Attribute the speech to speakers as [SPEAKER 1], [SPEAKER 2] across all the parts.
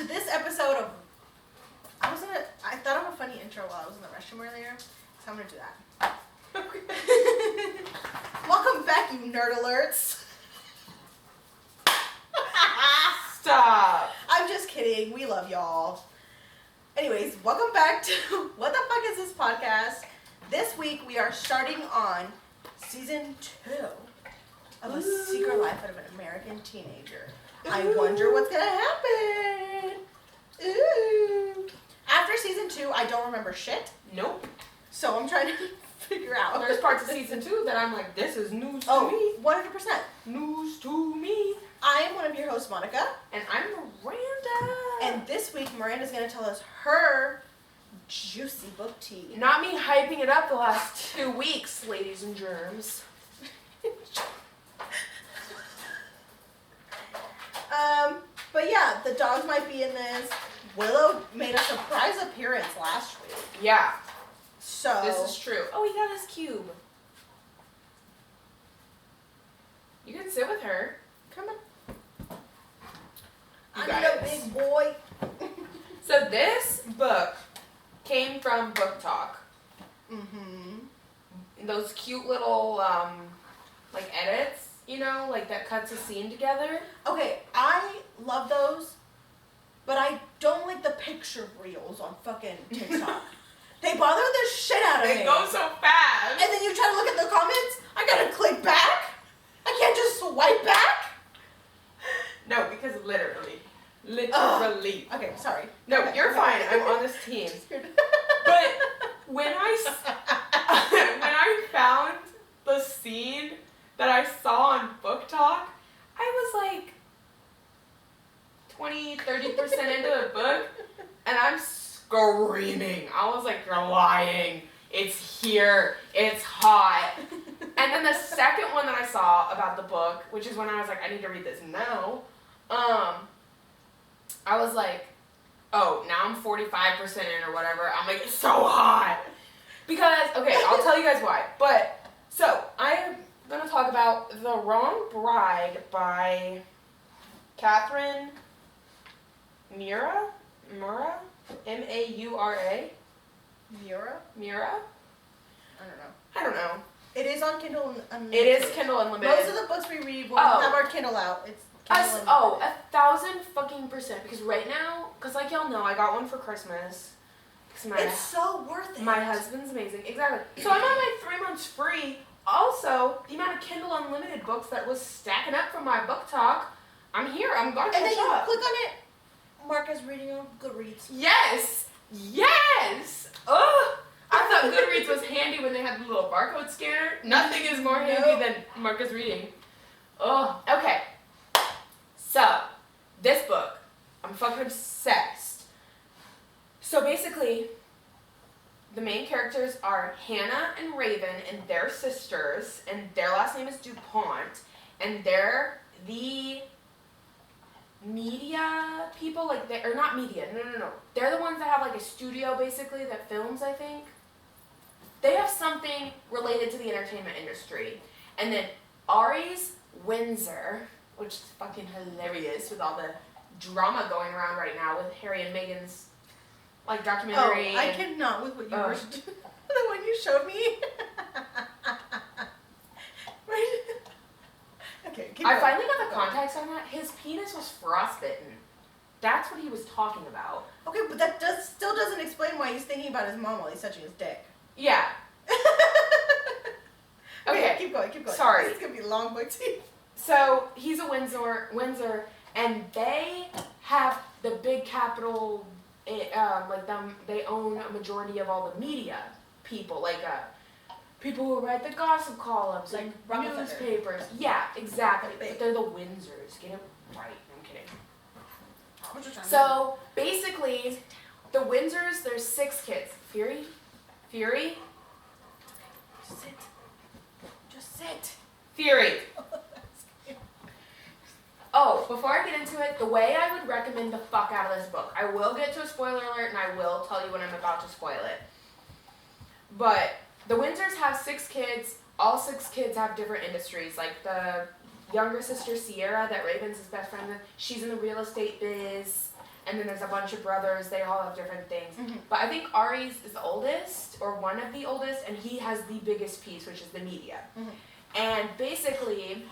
[SPEAKER 1] to this episode of... I thought of a funny intro while I was in the restroom earlier, so I'm gonna do that. Welcome back, you nerd alerts.
[SPEAKER 2] Stop.
[SPEAKER 1] I'm just kidding. We love y'all. Anyways, welcome back to What the Fuck Is This Podcast? This week we are starting on season 2 of A Secret Life of an American Teenager. I wonder what's gonna happen. Ooh. After season 2, I don't remember shit.
[SPEAKER 2] Nope.
[SPEAKER 1] So I'm trying to figure out.
[SPEAKER 2] There's parts of season 2 that I'm like, this is news to me.
[SPEAKER 1] 100%.
[SPEAKER 2] News to me.
[SPEAKER 1] I am one of your hosts, Monica.
[SPEAKER 2] And I'm Miranda.
[SPEAKER 1] And this week, Miranda's going to tell us her juicy book tea.
[SPEAKER 2] Not me hyping it up the last 2 weeks, ladies and germs.
[SPEAKER 1] But yeah, the dogs might be in this. Willow made a surprise appearance last week.
[SPEAKER 2] Yeah.
[SPEAKER 1] So.
[SPEAKER 2] This is true. Oh, he got his cube. You can sit with her.
[SPEAKER 1] Come on.
[SPEAKER 2] You
[SPEAKER 1] I
[SPEAKER 2] got
[SPEAKER 1] need a
[SPEAKER 2] it.
[SPEAKER 1] big boy.
[SPEAKER 2] So this book came from Book Talk.
[SPEAKER 1] Mm-hmm.
[SPEAKER 2] Those cute little, like edits, you know, like that cuts a scene together.
[SPEAKER 1] Okay, I love those, but I don't like the picture reels on fucking TikTok. They bother the shit out of me.
[SPEAKER 2] They go so fast.
[SPEAKER 1] And then you try to look at the comments, I gotta click back. I can't just swipe back.
[SPEAKER 2] No, because literally.
[SPEAKER 1] Okay, sorry.
[SPEAKER 2] No,
[SPEAKER 1] Okay,
[SPEAKER 2] you're
[SPEAKER 1] okay.
[SPEAKER 2] fine. I'm on this team. But when I found the scene that I saw on Book Talk, I was like 20-30% into the book, and I'm screaming. I was like, you're lying. It's here. It's hot. And then the second one that I saw about the book, which is when I was like, I need to read this now, I was like, oh, now I'm 45% in or whatever. I'm like, it's so hot. Because, okay, I'll tell you guys why. But, so, I am going to talk about The Wrong Bride by Catherine Mura? Mura? M-A-U-R-A?
[SPEAKER 1] Mura?
[SPEAKER 2] Mura? I don't know.
[SPEAKER 1] It is on Kindle Unlimited.
[SPEAKER 2] It is Kindle Unlimited.
[SPEAKER 1] Most of the books we read when we have our Kindle out, it's Kindle Unlimited.
[SPEAKER 2] 1,000%. Because right now, because like y'all know, I got one for Christmas.
[SPEAKER 1] It's so worth it.
[SPEAKER 2] My husband's amazing. Exactly. So I'm on my 3 months free. Also, the amount of Kindle Unlimited books that was stacking up from my Book Talk, I'm here. I'm going to
[SPEAKER 1] And then
[SPEAKER 2] catch
[SPEAKER 1] you
[SPEAKER 2] up.
[SPEAKER 1] click on it, mark as reading on Goodreads.
[SPEAKER 2] Yes! Yes! Ugh! I thought Goodreads was handy when they had the little barcode scanner. Nothing is more handy than Marcus reading. Oh, okay. So, this book, I'm fucking obsessed. So basically, the main characters are Hannah and Raven, and they're sisters, and their last name is DuPont, and they're the media people, like or not media, no. They're the ones that have like a studio basically that films, I think. They have something related to the entertainment industry. And then Ari's Windsor, which is fucking hilarious with all the drama going around right now with Harry and Meghan's like documentary.
[SPEAKER 1] Oh, I cannot with what you were the one you showed me. Okay, keep
[SPEAKER 2] I
[SPEAKER 1] going.
[SPEAKER 2] finally got the context on that. His penis was frostbitten. That's what he was talking about.
[SPEAKER 1] Okay, but that still doesn't explain why he's thinking about his mom while he's touching his dick.
[SPEAKER 2] Yeah. Okay.
[SPEAKER 1] Keep going.
[SPEAKER 2] Sorry.
[SPEAKER 1] This is gonna be a long book too.
[SPEAKER 2] So he's a Windsor, and they have the big capital. Like them, they own a majority of all the media people, like people who write the gossip columns, like newspapers. Yeah, exactly. But they're the Windsors. Get it right. I'm kidding. So basically, the Windsors. There's 6 kids. Fury.
[SPEAKER 1] Just sit.
[SPEAKER 2] Fury. Oh, before I get into it, the way I would recommend the fuck out of this book, I will get to a spoiler alert and I will tell you when I'm about to spoil it. But the Windsors have 6 kids. All 6 kids have different industries. Like the younger sister Sierra that Raven's his best friend with, she's in the real estate biz. and then there's a bunch of brothers. They all have different things.
[SPEAKER 1] Mhm.
[SPEAKER 2] But I think Ari's is the oldest, or one of the oldest, and he has the biggest piece, which is the media.
[SPEAKER 1] Mhm.
[SPEAKER 2] And basically,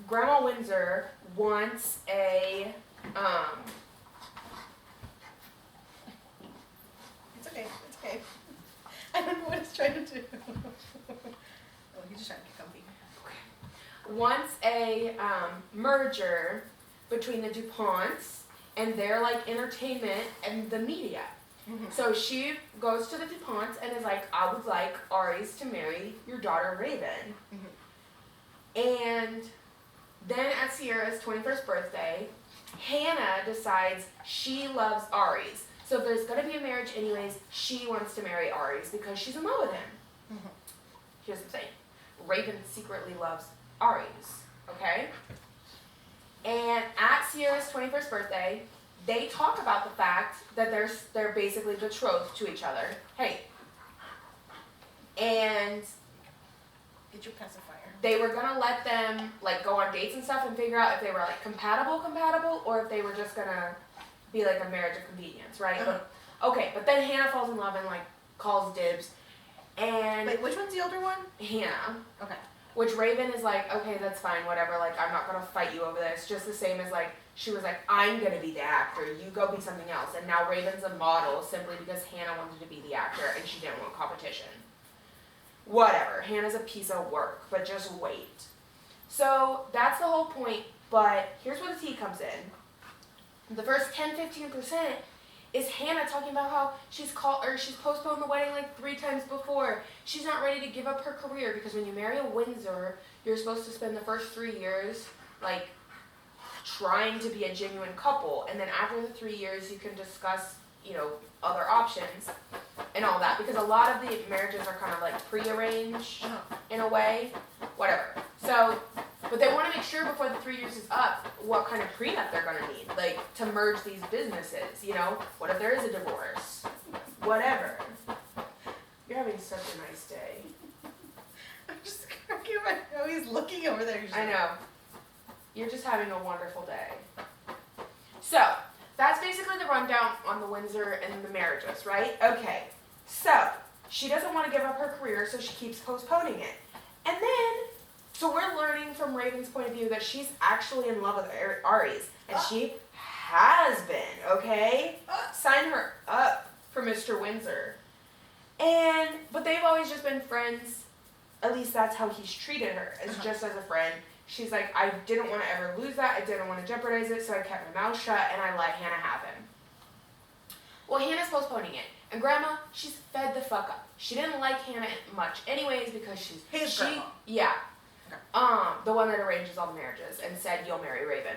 [SPEAKER 2] Grandma Windsor wants a,
[SPEAKER 1] It's okay. It's okay. I don't know what it's trying to do. Oh, he's just trying to get comfy.
[SPEAKER 2] wants a merger between the DuPonts and their like entertainment and the media.
[SPEAKER 1] Mhm.
[SPEAKER 2] So she goes to the DuPonts and is like, I would like Ari's to marry your daughter Raven. And then at Sierra's 21st birthday, Hannah decides she loves Ari's. So if there's going to be a marriage anyways, she wants to marry Ari's because she's in love with him.
[SPEAKER 1] Mhm.
[SPEAKER 2] Here's the thing. Raven secretly loves Ari's, okay? And at Sierra's 21st birthday, they talk about the fact that they're basically betrothed to each other. Hey. And
[SPEAKER 1] Get your pacifier.
[SPEAKER 2] they were gonna let them like go on dates and stuff and figure out if they were like compatible, or if they were just gonna be like a marriage of convenience, right?
[SPEAKER 1] Uh-huh.
[SPEAKER 2] Okay, but then Hannah falls in love and like calls dibs, and
[SPEAKER 1] Wait, which one's the older one?
[SPEAKER 2] Hannah,
[SPEAKER 1] Okay.
[SPEAKER 2] which Raven is like, okay, that's fine, whatever. Like I'm not gonna fight you over this. Just the same as like she was like, I'm gonna be the actor, you go be something else, and now Raven's a model simply because Hannah wanted to be the actor and she didn't want competition. Whatever, Hannah's a piece of work, but just wait. So that's the whole point, but here's where the tea comes in. The first 10-15% is Hannah talking about how she's postponed the wedding like 3 times before. She's not ready to give up her career because when you marry a Windsor, you're supposed to spend the first 3 years like trying to be a genuine couple, and then after the 3 years you can discuss, other options and all that, because a lot of the marriages are kind of like prearranged in a way, whatever. So, but they want to make sure before the 3 years is up what kind of prenup they're going to need, like to merge these businesses, what if there is a divorce, whatever. You're having such a nice day.
[SPEAKER 1] I'm just cracking my nose. He's looking over there.
[SPEAKER 2] I know. You're just having a wonderful day. So, that's basically the rundown on the Windsor and the marriages, right? Okay, so she doesn't want to give up her career, so she keeps postponing it. And then, so we're learning from Raven's point of view that she's actually in love with Ari's, and she has been, okay? Sign her up for Mr. Windsor. But they've always just been friends. At least that's how he's treated her, just as a friend. She's like, I didn't want to ever lose that. I didn't want to jeopardize it, so I kept my mouth shut and I let Hannah have him. Well, Hannah's postponing it. And Grandma, she's fed the fuck up. She didn't like Hannah much anyways because
[SPEAKER 1] His grandma.
[SPEAKER 2] Yeah.
[SPEAKER 1] Okay.
[SPEAKER 2] The one that arranges all the marriages and said, you'll marry Raven.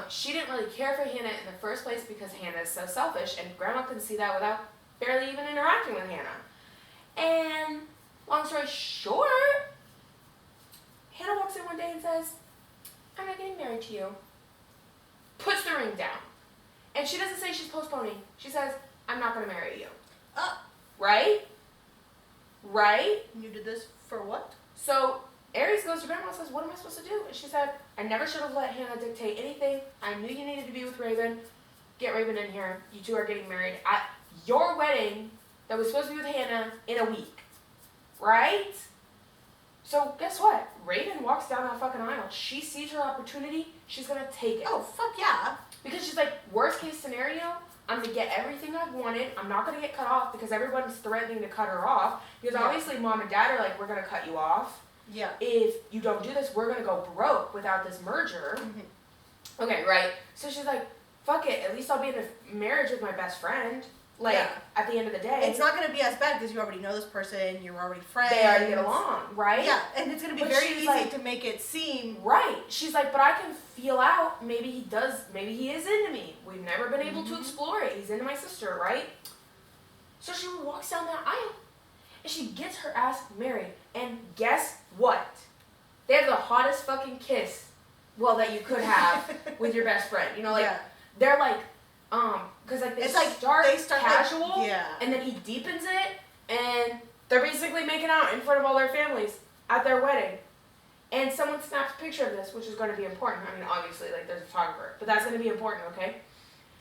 [SPEAKER 2] She didn't really care for Hannah in the first place because Hannah is so selfish, and Grandma couldn't see that without barely even interacting with Hannah. And long story short, Hannah walks in one day and says, I'm not getting married to you. Puts the ring down. And she doesn't say she's postponing. She says, I'm not going to marry you. Right? Right?
[SPEAKER 1] You did this for what?
[SPEAKER 2] So Aries goes to Grandma and says, what am I supposed to do? And she said, I never should have let Hannah dictate anything. I knew you needed to be with Raven. Get Raven in here. You two are getting married at your wedding that was supposed to be with Hannah in a week. Right? So guess what? Raven walks down that fucking aisle. She sees her opportunity. She's going to take it.
[SPEAKER 1] Oh, fuck yeah.
[SPEAKER 2] Because she's like, worst case scenario, I'm going to get everything I've wanted. I'm not going to get cut off because everyone's threatening to cut her off. Because obviously Mom and Dad are like, we're going to cut you off.
[SPEAKER 1] Yeah.
[SPEAKER 2] If you don't do this, we're going to go broke without this merger.
[SPEAKER 1] Mm-hmm.
[SPEAKER 2] Okay, right? So she's like, fuck it. At least I'll be in a marriage with my best friend. Like, at the end of the day.
[SPEAKER 1] It's not going to be as bad because you already know this person. You're already friends.
[SPEAKER 2] They already get along, right?
[SPEAKER 1] Yeah, and it's going to be very easy to make it seem...
[SPEAKER 2] Right. She's like, but I can feel out. Maybe he does. Maybe he is into me. We've never been able to explore it. He's into my sister, right? So she walks down that aisle, and she gets her ass married. And guess what? They have the hottest fucking kiss, that you could have with your best friend. They're like, because like they start casual, and then he deepens it, and they're basically making out in front of all their families at their wedding. And someone snaps a picture of this, which is going to be important. I mean, obviously, like there's a photographer, but that's going to be important, okay?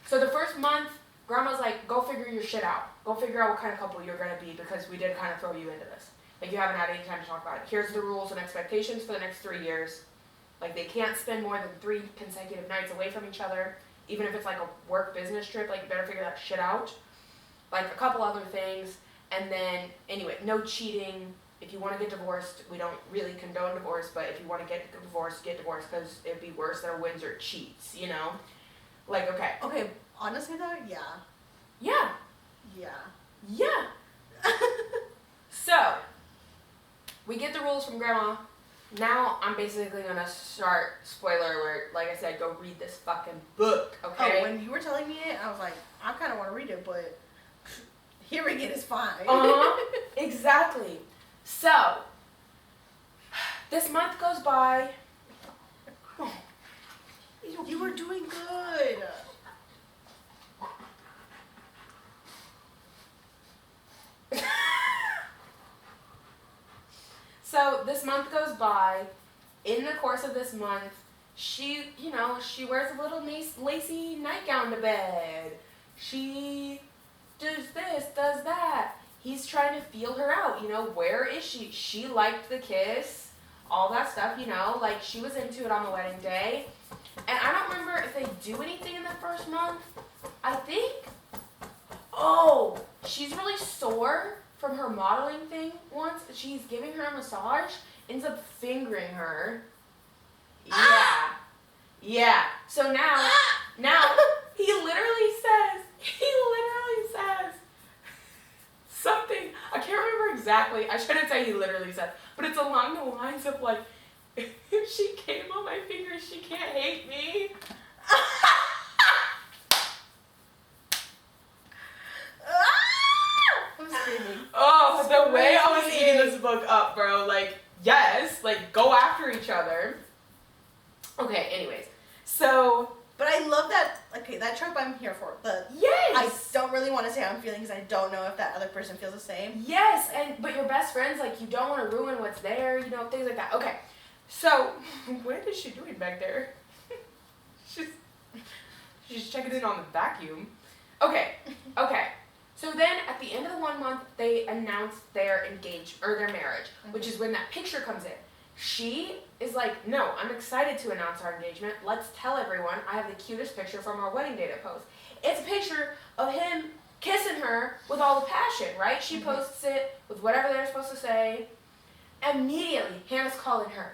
[SPEAKER 2] So the first month, Grandma's like, go figure your shit out. Go figure out what kind of couple you're going to be because we did kind of throw you into this. Like, you haven't had any time to talk about it. Here's the rules and expectations for the next 3 years. Like, they can't spend more than 3 consecutive nights away from each other, even if it's like a work business trip. Like, you better figure that shit out. Like, a couple other things. And then, anyway, no cheating. If you want to get divorced, we don't really condone divorce, but if you want to get divorced because it'd be worse than a Windsor cheats, you know? Like, okay.
[SPEAKER 1] Okay, honestly though, yeah.
[SPEAKER 2] Yeah.
[SPEAKER 1] Yeah.
[SPEAKER 2] Yeah. So, we get the rules from Grandma. Now, I'm basically going to start, spoiler alert, like I said, go read this fucking book, okay?
[SPEAKER 1] Oh, when you were telling me it, I was like, I kind of want to read it, but hearing it is fine.
[SPEAKER 2] Uh-huh. Exactly. So, this month goes by.
[SPEAKER 1] You were doing good.
[SPEAKER 2] So, this month goes by. In the course of this month, she wears a little nice lacy nightgown to bed. She does this, does that. He's trying to feel her out, where is she? She liked the kiss, all that stuff, like she was into it on the wedding day. And I don't remember if they do anything in the first month. I think, she's really sore from her modeling thing once. She's giving her a massage, ends up fingering her. Yeah. So now, he literally says something, I can't remember exactly, I shouldn't say he literally said, but it's along the lines of like, if she came on my fingers, she can't hate me.
[SPEAKER 1] I'm screaming.
[SPEAKER 2] Oh, the way I was eating this book up, bro, like, yes, like, go after each other. Okay, anyways, so.
[SPEAKER 1] But I love that, okay, that trope I'm here for.
[SPEAKER 2] Yes!
[SPEAKER 1] I don't really want to say how I'm feeling because I don't know if that other person feels the same.
[SPEAKER 2] Yes, but your best friends, like, you don't want to ruin what's there, things like that. Okay, so, what is she doing back there? She's checking in on the vacuum. Okay. So then, at the end of the 1 month, they announce their their marriage, which is when that picture comes in. She is like, no, I'm excited to announce our engagement. Let's tell everyone I have the cutest picture from our wedding day to post. It's a picture of him kissing her with all the passion, right? She posts it with whatever they're supposed to say. Immediately, Hannah's calling her.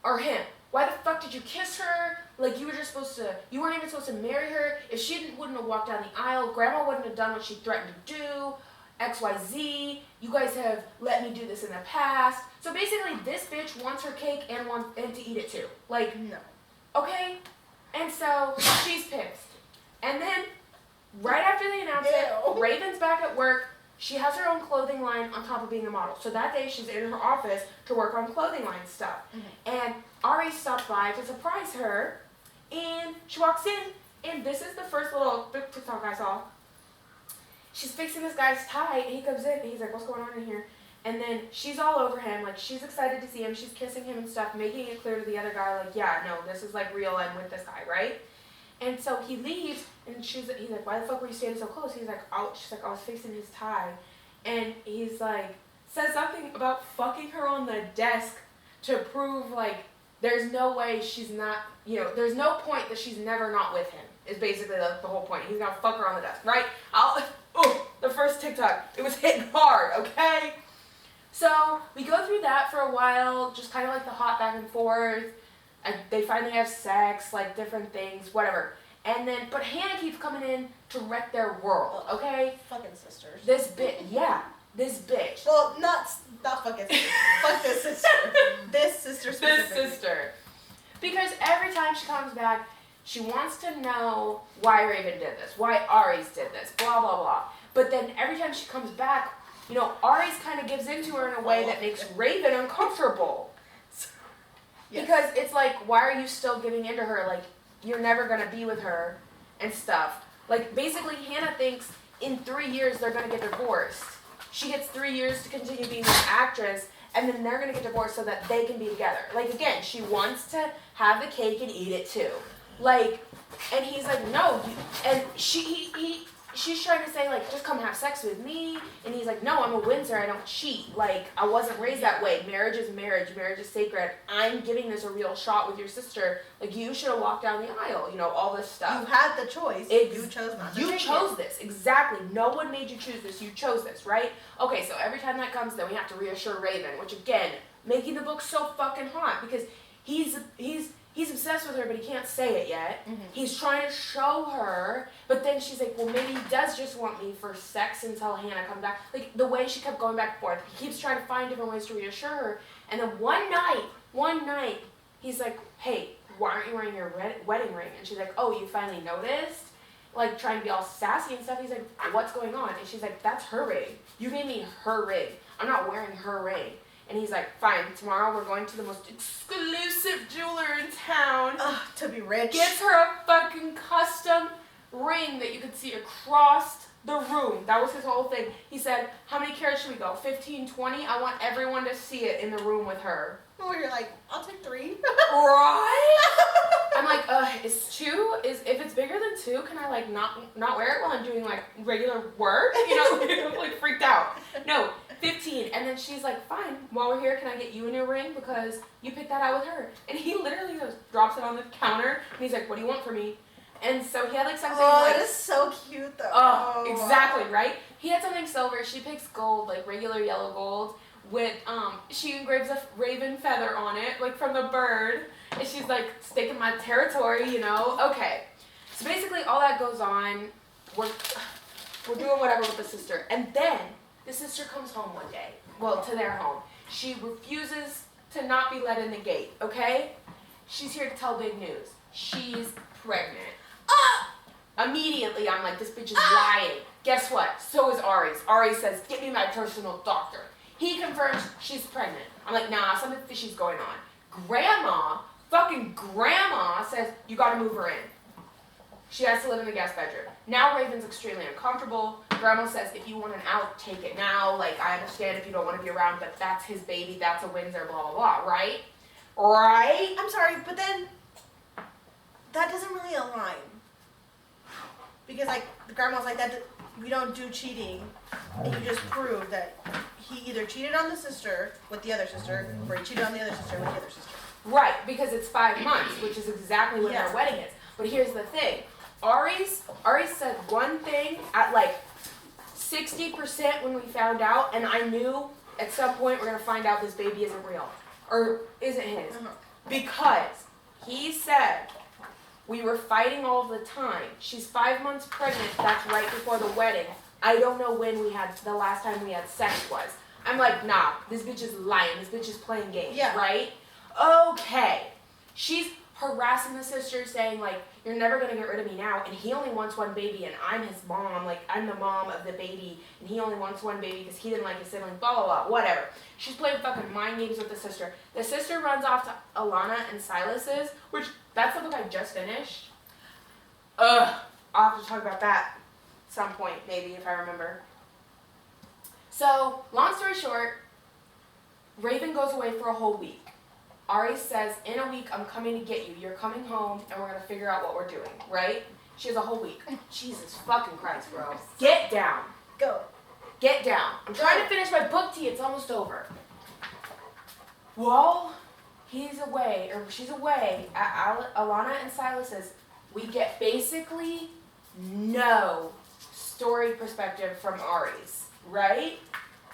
[SPEAKER 2] Or him. Why the fuck did you kiss her? Like, you weren't even supposed to marry her. If she wouldn't have walked down the aisle, Grandma wouldn't have done what she threatened to do. XYZ, you guys have let me do this in the past. So basically, this bitch wants her cake and to eat it too. Like,
[SPEAKER 1] no.
[SPEAKER 2] Okay? And so, she's pissed. And then, right after they announce it, Raven's back at work. She has her own clothing line on top of being a model. So that day, she's in her office to work on clothing line stuff. And Ari stops by to surprise her. And she walks in, and this is the first little TikTok I saw. She's fixing this guy's tie, and he comes in, and he's like, what's going on in here? And then she's all over him, like, she's excited to see him, she's kissing him and stuff, making it clear to the other guy, like, yeah, no, this is, like, real, I'm with this guy, right? And so he leaves, and he's like, why the fuck were you standing so close? He's like, she's like, I was fixing his tie. And he's like, says something about fucking her on the desk to prove, like, there's no way she's not, there's no point that she's never not with him, is basically the whole point. He's gonna fuck her on the desk, right? The first TikTok, it was hitting hard, okay? So, we go through that for a while, just kind of like the hot back and forth. They finally have sex, like different things, whatever. And then, but Hannah keeps coming in to wreck their world, okay?
[SPEAKER 1] Fucking sisters.
[SPEAKER 2] This bitch.
[SPEAKER 1] Well, not fucking sisters. Fuck this sister. This sister specifically.
[SPEAKER 2] This sister. Because every time she comes back, she wants to know why Raven did this, why Aries did this, blah, blah, blah. But then every time she comes back, Aries kind of gives into her in a way that makes Raven uncomfortable. Yes. Because it's like, why are you still giving into her? Like, you're never going to be with her and stuff. Like, basically, Hannah thinks in 3 years they're going to get divorced. She gets 3 years to continue being an actress, and then they're going to get divorced so that they can be together. Like, again, she wants to have the cake and eat it too. Like, and he's like, no. And she's trying to say, like, just come have sex with me. And he's like, no, I'm a Windsor. I don't cheat. Like, I wasn't raised that way. Marriage is marriage. Marriage is sacred. I'm giving this a real shot with your sister. Like, you should have walked down the aisle. You know, all this stuff.
[SPEAKER 1] You had the choice. You chose not to.
[SPEAKER 2] You chose this. Exactly. No one made you choose this. You chose this, right? Okay, so every time that comes, then we have to reassure Raven, which, again, making the book so fucking hot because he's obsessed with her, but he can't say it yet. Mm-hmm. He's trying to show her, but then she's like, well, maybe he does just want me for sex until Hannah comes back. Like, the way she kept going back and forth. He keeps trying to find different ways to reassure her. And then one night, he's like, hey, why aren't you wearing your wedding ring? And she's like, oh, you finally noticed? Like, trying to be all sassy and stuff. He's like, what's going on? And she's like, that's her ring. You gave me her ring. I'm not wearing her ring. And he's like, fine, tomorrow we're going to the most exclusive jeweler in town.
[SPEAKER 1] To be rich.
[SPEAKER 2] Gets her a fucking custom ring that you could see across the room. That was his whole thing. He said, how many carats should we go? 15, 20? I want everyone to see it in the room with her.
[SPEAKER 1] Oh, you're like, I'll take 3.
[SPEAKER 2] Right? I'm like, is 2, if it's bigger than 2, can I, like, not wear it while I'm doing, like, regular work? You know, like, freaked out. No, 15. And then she's like, fine, while we're here, can I get you a new ring? Because you picked that out with her. And he literally just drops it on the counter, and he's like, what do you want from me? And so he had, like, something, like...
[SPEAKER 1] that is so cute, though.
[SPEAKER 2] Oh, exactly, right? He had something silver. She picks gold, like, regular yellow gold. With, she engraves a raven feather on it, like from the bird, and she's like, staking my territory, you know? Okay. So basically all that goes on, we're doing whatever with the sister. And then the sister comes home one day, well, to their home. She refuses to not be let in the gate, okay? She's here to tell big news. She's pregnant. Immediately I'm like, this bitch is lying. Guess what? So is Ari's. Ari says, get me my personal doctor. He confirms she's pregnant. I'm like, nah, something fishy's going on. Fucking grandma says, you gotta move her in. She has to live in the guest bedroom. Now Raven's extremely uncomfortable. Grandma says, if you want an out, take it now. Like, I understand if you don't want to be around, but that's his baby, that's a Windsor, blah, blah, blah, right? Right?
[SPEAKER 1] I'm sorry, but then that doesn't really align. Because, like, the grandma's like, that we don't do cheating, and you just proved that he either cheated on the sister with the other sister, or he cheated on the other sister with the other sister.
[SPEAKER 2] Right, because it's 5 months, which is exactly when their wedding is. But here's the thing. Ari said one thing at like 60% when we found out, and I knew at some point we're going to find out this baby isn't real. Or isn't his. Because he said, we were fighting all the time. She's 5 months pregnant, that's right before the wedding. I don't know when the last time we had sex was. I'm like, nah, this bitch is lying. This bitch is playing games, right? Okay. She's harassing the sister, saying, like, you're never going to get rid of me now, and he only wants one baby, and I'm his mom. Like, I'm the mom of the baby, and he only wants one baby because he didn't like his sibling, blah, blah, blah, whatever. She's playing fucking mind games with the sister. The sister runs off to Alana and Silas's, which, that's the book I just finished. I'll have to talk about that some point, maybe, if I remember. So, long story short, Raven goes away for a whole week. Ari says, in a week, I'm coming to get you. You're coming home, and we're going to figure out what we're doing, right? She has a whole week. Jesus fucking Christ, bro. Get down.
[SPEAKER 1] Go.
[SPEAKER 2] Get down. I'm trying to finish my book tea. It's almost over. Well, she's away at Alana and Silas's. We get basically no story perspective from Ari's, right?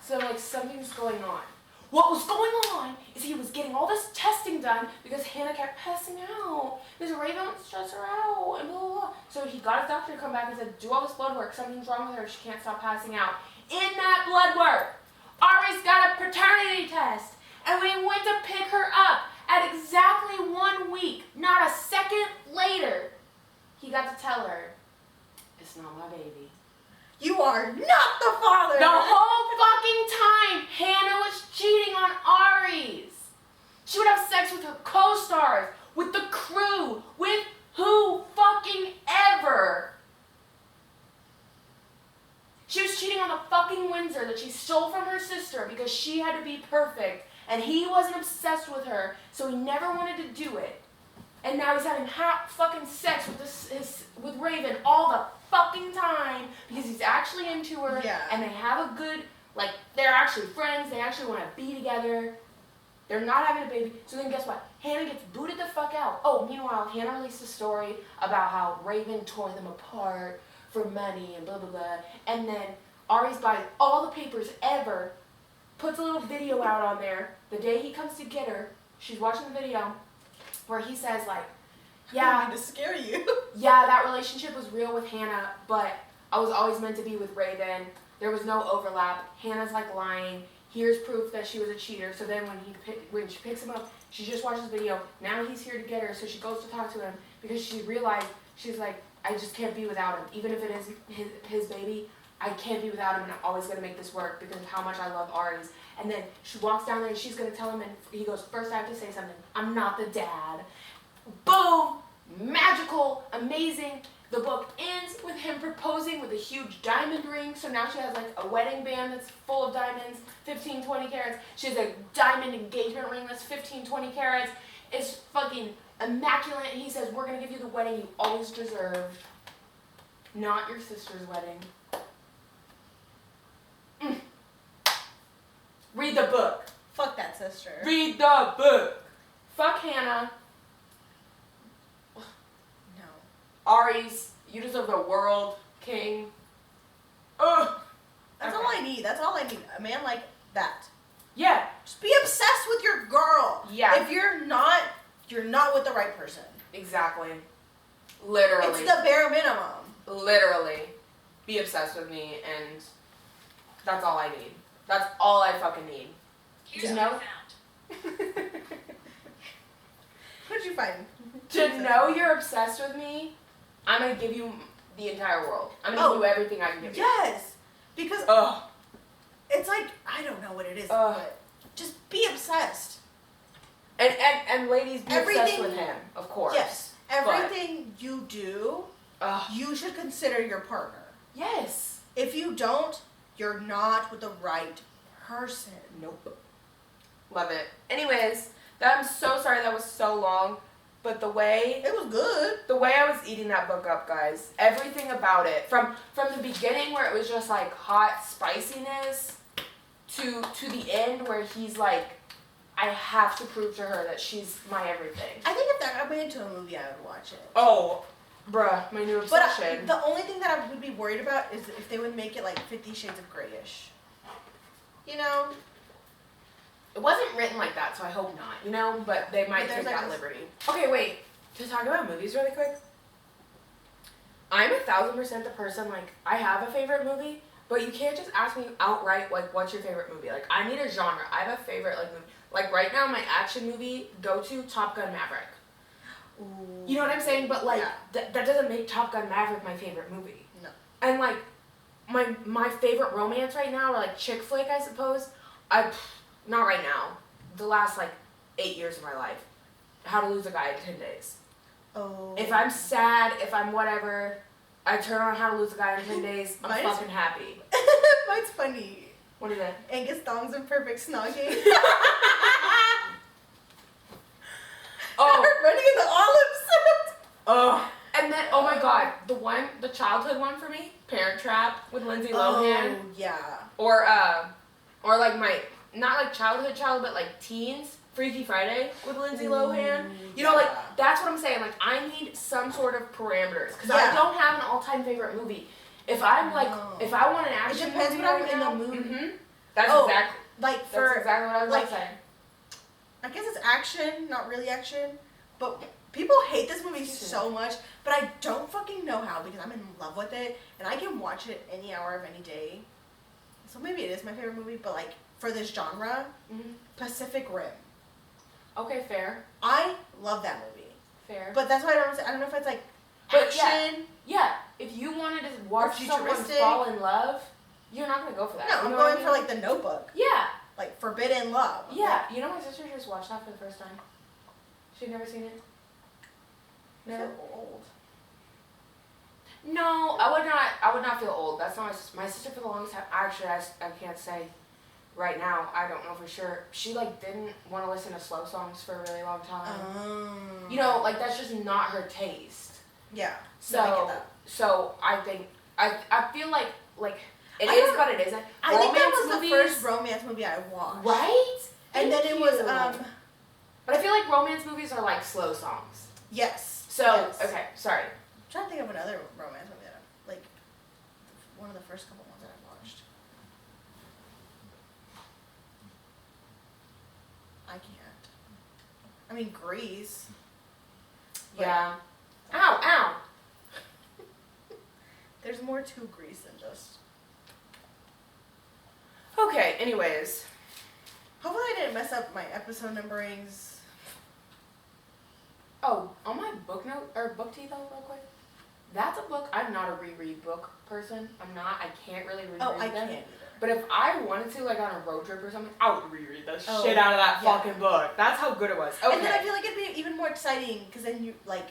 [SPEAKER 2] So, like, something's going on. What was going on is he was getting all this testing done because Hannah kept passing out. Because Raven wants to stress her out and blah, blah, blah. So he got his doctor to come back and said, do all this blood work. Something's wrong with her. She can't stop passing out. In that blood work, Ari's got a paternity test. And we went to pick her up at exactly 1 week. Not a second later, he got to tell her, it's not my baby.
[SPEAKER 1] You are not the father!
[SPEAKER 2] The whole fucking time, Hannah was cheating on Ari's. She would have sex with her co-stars, with the crew, with who fucking ever. She was cheating on the fucking Windsor that she stole from her sister because she had to be perfect, and he wasn't obsessed with her, so he never wanted to do it. And now he's having hot fucking sex with with Raven all the fucking time because he's actually into her.
[SPEAKER 1] Yeah.
[SPEAKER 2] And they have a good, like, they're actually friends. They actually want to be together. They're not having a baby. So then guess what? Hannah gets booted the fuck out. Oh, meanwhile, Hannah released a story about how Raven tore them apart for money and blah, blah, blah. And then Aries buys all the papers ever, puts a little video out on there. The day he comes to get her, she's watching the video where he says, like,
[SPEAKER 1] I need to scare you.
[SPEAKER 2] yeah, that relationship was real with Hannah, but I was always meant to be with Raven. There was no overlap. Hannah's, like, lying. Here's proof that she was a cheater. So then when she picks him up, she just watches the video. Now he's here to get her, so she goes to talk to him because she realized, she's like, I just can't be without him. Even if it is his baby, I can't be without him, and I'm always going to make this work because of how much I love Aries. And then she walks down there, and she's going to tell him, and he goes, first I have to say something. I'm not the dad. Boom! Magical, amazing. The book ends with him proposing with a huge diamond ring. So now she has like a wedding band that's full of diamonds, 15, 20 carats. She has a diamond engagement ring that's 15, 20 carats. It's fucking immaculate. He says, we're going to give you the wedding you always deserved. Not your sister's wedding. Read the book.
[SPEAKER 1] Fuck that sister.
[SPEAKER 2] Read the book. Fuck Hannah. Aries, you deserve the world, king. Ugh.
[SPEAKER 1] That's all I need. That's all I need. A man like that.
[SPEAKER 2] Yeah.
[SPEAKER 1] Just be obsessed with your girl.
[SPEAKER 2] Yeah.
[SPEAKER 1] If you're not with the right person.
[SPEAKER 2] Exactly. Literally.
[SPEAKER 1] It's the bare minimum.
[SPEAKER 2] Literally. Be obsessed with me, and that's all I need. That's all I fucking need.
[SPEAKER 3] Here's
[SPEAKER 2] To
[SPEAKER 3] what I
[SPEAKER 2] know.
[SPEAKER 3] found.
[SPEAKER 1] What'd you find?
[SPEAKER 2] To know you're obsessed with me, I'm gonna give you the entire world. I'm gonna give you everything I can give you.
[SPEAKER 1] Yes. Because
[SPEAKER 2] Ugh.
[SPEAKER 1] it's like, I don't know what it is,
[SPEAKER 2] Ugh.
[SPEAKER 1] but just be obsessed.
[SPEAKER 2] And ladies, be obsessed with him, of course.
[SPEAKER 1] Yes. Everything you do,
[SPEAKER 2] Ugh.
[SPEAKER 1] you should consider your partner.
[SPEAKER 2] Yes.
[SPEAKER 1] If you don't, you're not with the right person.
[SPEAKER 2] Nope. Love it. Anyways, I'm so sorry that was so long, but the way
[SPEAKER 1] It was good.
[SPEAKER 2] I was eating that book up, guys, everything about it, from the beginning where it was just like hot spiciness to the end where he's like, I have to prove to her that she's my everything.
[SPEAKER 1] I think if that got made into a movie, I would watch it.
[SPEAKER 2] Oh, bruh, my new
[SPEAKER 1] But
[SPEAKER 2] obsession.
[SPEAKER 1] the only thing that I would be worried about is if they would make it like 50 Shades of Grayish. You know?
[SPEAKER 2] It wasn't written like that, so I hope not, you know? But they might
[SPEAKER 1] But
[SPEAKER 2] take
[SPEAKER 1] there's, like,
[SPEAKER 2] that
[SPEAKER 1] this-
[SPEAKER 2] liberty. Okay, wait. To talk about movies really quick. I'm 1,000% the person, like, I have a favorite movie, but you can't just ask me outright, like, what's your favorite movie? Like, I need a genre. I have a favorite, like, movie. Like, right now, my action movie go-to, Top Gun Maverick.
[SPEAKER 1] Ooh.
[SPEAKER 2] You know what I'm saying? But, like,
[SPEAKER 1] Yeah.
[SPEAKER 2] that doesn't make Top Gun Maverick my favorite movie.
[SPEAKER 1] No.
[SPEAKER 2] And, like, my favorite romance right now, or, like, chick flick, I suppose, not right now. The last, like, 8 years of my life. How to Lose a Guy in 10 Days.
[SPEAKER 1] Oh.
[SPEAKER 2] If I'm sad, if I'm whatever, I turn on How to Lose a Guy in 10 Days, I'm
[SPEAKER 1] Mine's-
[SPEAKER 2] fucking happy.
[SPEAKER 1] Mine's funny.
[SPEAKER 2] What is it?
[SPEAKER 1] Angus Thongs and Perfect Snogging.
[SPEAKER 2] Oh.
[SPEAKER 1] Running in the olives.
[SPEAKER 2] Oh. And then, oh my god, the childhood one for me, Parent Trap with Lindsay Lohan.
[SPEAKER 1] Oh, yeah.
[SPEAKER 2] Or like my, not like childhood, but like teens, Freaky Friday with Lindsay Lohan. You know, like,
[SPEAKER 1] yeah.
[SPEAKER 2] that's what I'm saying. Like, I need some sort of parameters. Because
[SPEAKER 1] Yeah.
[SPEAKER 2] I don't have an all-time favorite movie. If I'm like,
[SPEAKER 1] No.
[SPEAKER 2] if I want an action
[SPEAKER 1] It depends
[SPEAKER 2] movie
[SPEAKER 1] what I'm
[SPEAKER 2] right
[SPEAKER 1] in the
[SPEAKER 2] now,
[SPEAKER 1] mood.
[SPEAKER 2] mhm, that's
[SPEAKER 1] Oh,
[SPEAKER 2] exactly,
[SPEAKER 1] Like
[SPEAKER 2] that's
[SPEAKER 1] for,
[SPEAKER 2] exactly what I was
[SPEAKER 1] like-
[SPEAKER 2] saying.
[SPEAKER 1] I guess it's action, not really action, but people hate this movie so much, but I don't fucking know how because I'm in love with it, and I can watch it any hour of any day. So maybe it is my favorite movie, but like for this genre,
[SPEAKER 2] Mhm.
[SPEAKER 1] Pacific Rim.
[SPEAKER 2] Okay, fair.
[SPEAKER 1] I love that movie,
[SPEAKER 2] Fair.
[SPEAKER 1] but that's why I don't know if it's like
[SPEAKER 2] But yeah.
[SPEAKER 1] action.
[SPEAKER 2] Yeah, if you wanted to watch someone
[SPEAKER 1] futuristic.
[SPEAKER 2] fall in love, you're not going to go for that.
[SPEAKER 1] No,
[SPEAKER 2] you
[SPEAKER 1] I'm
[SPEAKER 2] know
[SPEAKER 1] going
[SPEAKER 2] what I
[SPEAKER 1] for
[SPEAKER 2] mean?
[SPEAKER 1] like The Notebook,
[SPEAKER 2] Yeah.
[SPEAKER 1] like Forbidden Love.
[SPEAKER 2] Yeah. You know my sister just watched that for the first time. She'd never seen it.
[SPEAKER 1] Like,
[SPEAKER 2] Never.
[SPEAKER 1] I feel old.
[SPEAKER 2] No, I would not feel old. That's not my sister for the longest time. Actually, I can't say right now. I don't know for sure. She like didn't want to listen to slow songs for a really long time. You know, like that's just not her taste.
[SPEAKER 1] Yeah. No, I get
[SPEAKER 2] So
[SPEAKER 1] that.
[SPEAKER 2] so I think I feel like it
[SPEAKER 1] I
[SPEAKER 2] is,
[SPEAKER 1] don't-
[SPEAKER 2] but it isn't.
[SPEAKER 1] I think that was
[SPEAKER 2] Romance
[SPEAKER 1] the first romance movie I watched.
[SPEAKER 2] right?
[SPEAKER 1] And
[SPEAKER 2] Thank
[SPEAKER 1] then it was
[SPEAKER 2] you. But I feel like romance movies are like slow songs.
[SPEAKER 1] yes.
[SPEAKER 2] So
[SPEAKER 1] Yes.
[SPEAKER 2] okay, sorry.
[SPEAKER 1] I'm trying to think of another romance movie that I like. One of the first couple ones that I watched. I can't. I mean, Grease. But
[SPEAKER 2] Yeah. Ow!
[SPEAKER 1] There's more to Grease than just.
[SPEAKER 2] Okay. Anyways,
[SPEAKER 1] Hopefully, I didn't mess up my episode numberings.
[SPEAKER 2] oh, on my book note or book tea though, real quick. That's a book. I'm not a reread book person. I'm not. I can't really reread
[SPEAKER 1] Oh, I
[SPEAKER 2] them.
[SPEAKER 1] can't either.
[SPEAKER 2] But if I wanted to, like on a road trip or something, I would reread the
[SPEAKER 1] Oh,
[SPEAKER 2] shit out of that
[SPEAKER 1] yeah.
[SPEAKER 2] fucking book. That's how good it was. Okay.
[SPEAKER 1] And then I feel like it'd be even more exciting because then you like,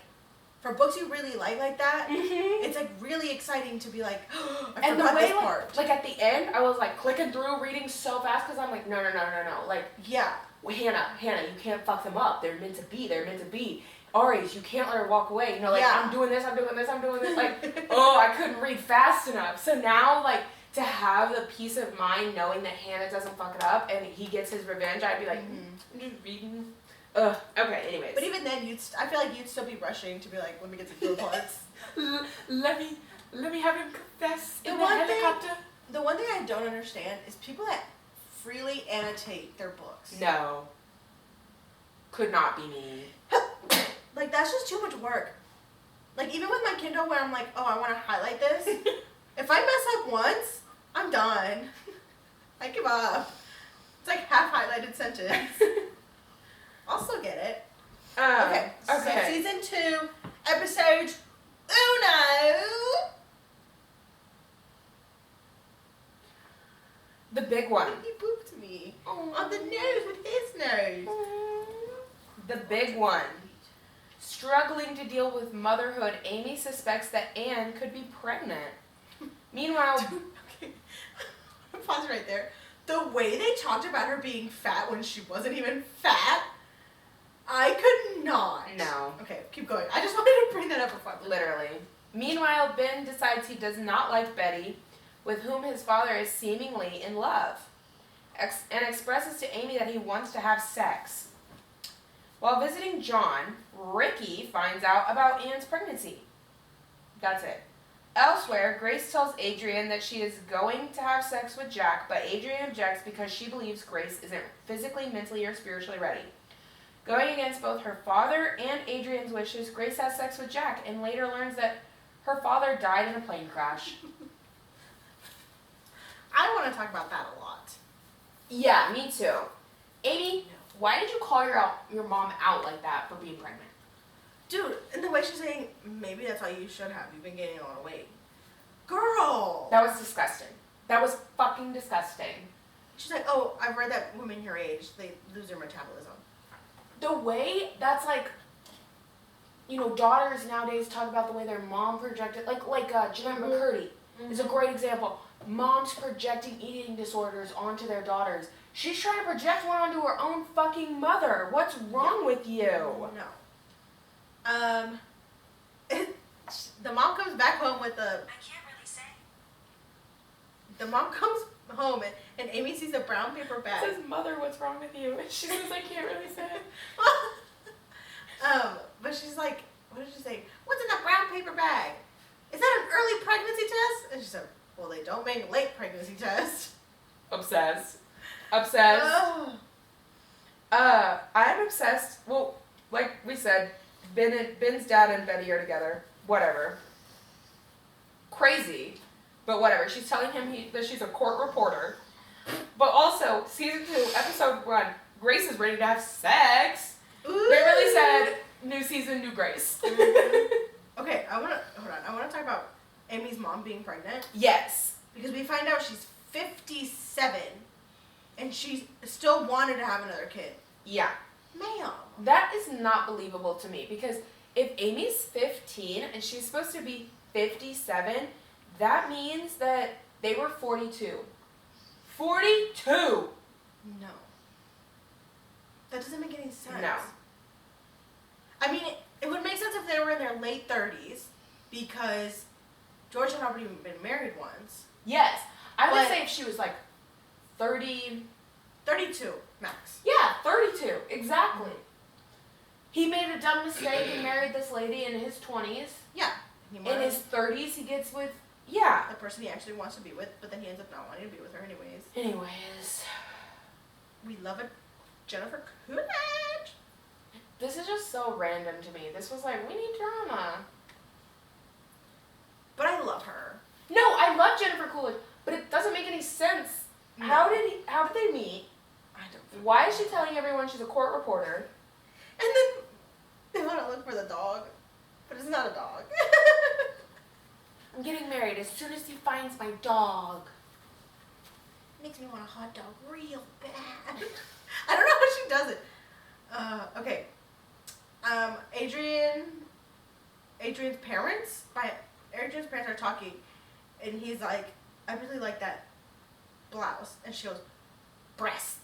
[SPEAKER 1] for books you really like that,
[SPEAKER 2] Mhm.
[SPEAKER 1] it's like really exciting to be like, I
[SPEAKER 2] And the
[SPEAKER 1] forgot
[SPEAKER 2] way,
[SPEAKER 1] this part.
[SPEAKER 2] like at the end, I was like clicking through, reading so fast because I'm like, no. Like,
[SPEAKER 1] Yeah.
[SPEAKER 2] Hannah, you can't fuck them up. They're meant to be. Aries, you can't let her walk away. You know, like,
[SPEAKER 1] Yeah.
[SPEAKER 2] I'm doing this. Like, oh, I couldn't read fast enough. So now, like, to have the peace of mind knowing that Hannah doesn't fuck it up and he gets his revenge, I'd be like, I'm just reading. Ugh. Okay, anyways.
[SPEAKER 1] But even then, I feel like you'd still be rushing to be like, let me get to the good parts.
[SPEAKER 2] Let me have him confess
[SPEAKER 1] The
[SPEAKER 2] in the
[SPEAKER 1] one thing-
[SPEAKER 2] helicopter.
[SPEAKER 1] The one thing I don't understand is people that freely annotate their books.
[SPEAKER 2] No. Could not be me.
[SPEAKER 1] Like, that's just too much work. Like, even with my Kindle where I'm like, oh, I want to highlight this. If I mess up once, I'm done. I give up. It's like half highlighted sentence. I'll still get it. Okay. So season 2, episode uno.
[SPEAKER 2] The big one.
[SPEAKER 1] He booped me on the nose with his nose.
[SPEAKER 2] The big one. Struggling to deal with motherhood, Amy suspects that Anne could be pregnant. Meanwhile,
[SPEAKER 1] Okay. Pause right there. The way they talked about her being fat when she wasn't even fat, I could not.
[SPEAKER 2] no,
[SPEAKER 1] Okay, keep going. I just wanted to bring that up before.
[SPEAKER 2] literally. Meanwhile, Ben decides he does not like Betty, with whom his father is seemingly in love, and expresses to Amy that he wants to have sex. While visiting John, Ricky finds out about Anne's pregnancy. That's it. Elsewhere, Grace tells Adrian that she is going to have sex with Jack, but Adrian objects because she believes Grace isn't physically, mentally, or spiritually ready. Going against both her father and Adrian's wishes, Grace has sex with Jack and later learns that her father died in a plane crash.
[SPEAKER 1] I want to talk about that a lot.
[SPEAKER 2] Yeah, me too. Amy, why did you call your mom out like that for being pregnant?
[SPEAKER 1] Dude, and the way she's saying, maybe that's all you should have. You've been gaining a lot of weight. Girl!
[SPEAKER 2] That was disgusting. That was fucking disgusting.
[SPEAKER 1] She's like, oh, I've read that women your age, they lose their metabolism.
[SPEAKER 2] The way that's like, you know, daughters nowadays talk about the way their mom projected, like Jeanette McCurdy is a great example. Moms projecting eating disorders onto their daughters. She's trying to project one onto her own fucking mother. What's wrong with you?
[SPEAKER 1] No. The mom comes back home with
[SPEAKER 3] I can't really say.
[SPEAKER 1] the mom comes home and Amy sees a brown paper bag.
[SPEAKER 2] Says, mother, what's wrong with you? And she says, I can't really say it.
[SPEAKER 1] But she's like, what did she say? What's in that brown paper bag? Is that an early pregnancy test? And she said, well, they don't make late pregnancy tests.
[SPEAKER 2] Obsessed.
[SPEAKER 1] Oh.
[SPEAKER 2] I'm obsessed. Well, like we said, Ben's dad and Betty are together. Whatever. Crazy, but whatever. She's telling him that she's a court reporter. But also, season 2, episode 1, Grace is ready to have sex.
[SPEAKER 1] Ooh.
[SPEAKER 2] They really said, new season, new Grace.
[SPEAKER 1] Okay, hold on. I want to talk about Amy's mom being pregnant.
[SPEAKER 2] Yes.
[SPEAKER 1] Because we find out she's 57 and she still wanted to have another kid.
[SPEAKER 2] Yeah.
[SPEAKER 1] Ma'am.
[SPEAKER 2] That is not believable to me because if Amy's 15 and she's supposed to be 57, that means that they were 42. 42!
[SPEAKER 1] No. That doesn't make any sense.
[SPEAKER 2] No.
[SPEAKER 1] I mean, it would make sense if they were in their late 30s because George had already been married once.
[SPEAKER 2] Yes. I would
[SPEAKER 1] But-
[SPEAKER 2] say if she was like 30.
[SPEAKER 1] 32 max.
[SPEAKER 2] Yeah, 32. Exactly. He made a dumb mistake and married this lady in his 20s.
[SPEAKER 1] Yeah. He
[SPEAKER 2] In
[SPEAKER 1] wanted
[SPEAKER 2] his 30s, he gets with. Yeah.
[SPEAKER 1] the person he actually wants to be with, but then he ends up not wanting to be with her anyways.
[SPEAKER 2] Anyways.
[SPEAKER 1] We love it. Jennifer Coolidge.
[SPEAKER 2] This is just so random to me. This was like, we need drama.
[SPEAKER 1] But I love her.
[SPEAKER 2] No, I love Jennifer Coolidge, but it doesn't make any sense.
[SPEAKER 1] No.
[SPEAKER 2] How did they meet?
[SPEAKER 1] I don't.
[SPEAKER 2] Why is she telling everyone she's a court reporter?
[SPEAKER 1] And then they want to look for the dog, but it's not a dog.
[SPEAKER 2] I'm getting married as soon as he finds my dog.
[SPEAKER 1] Makes me want a hot dog real bad. I don't know how she does it. Okay. Adrian's parents are talking, and he's like, I really like that blouse. And she goes, breast.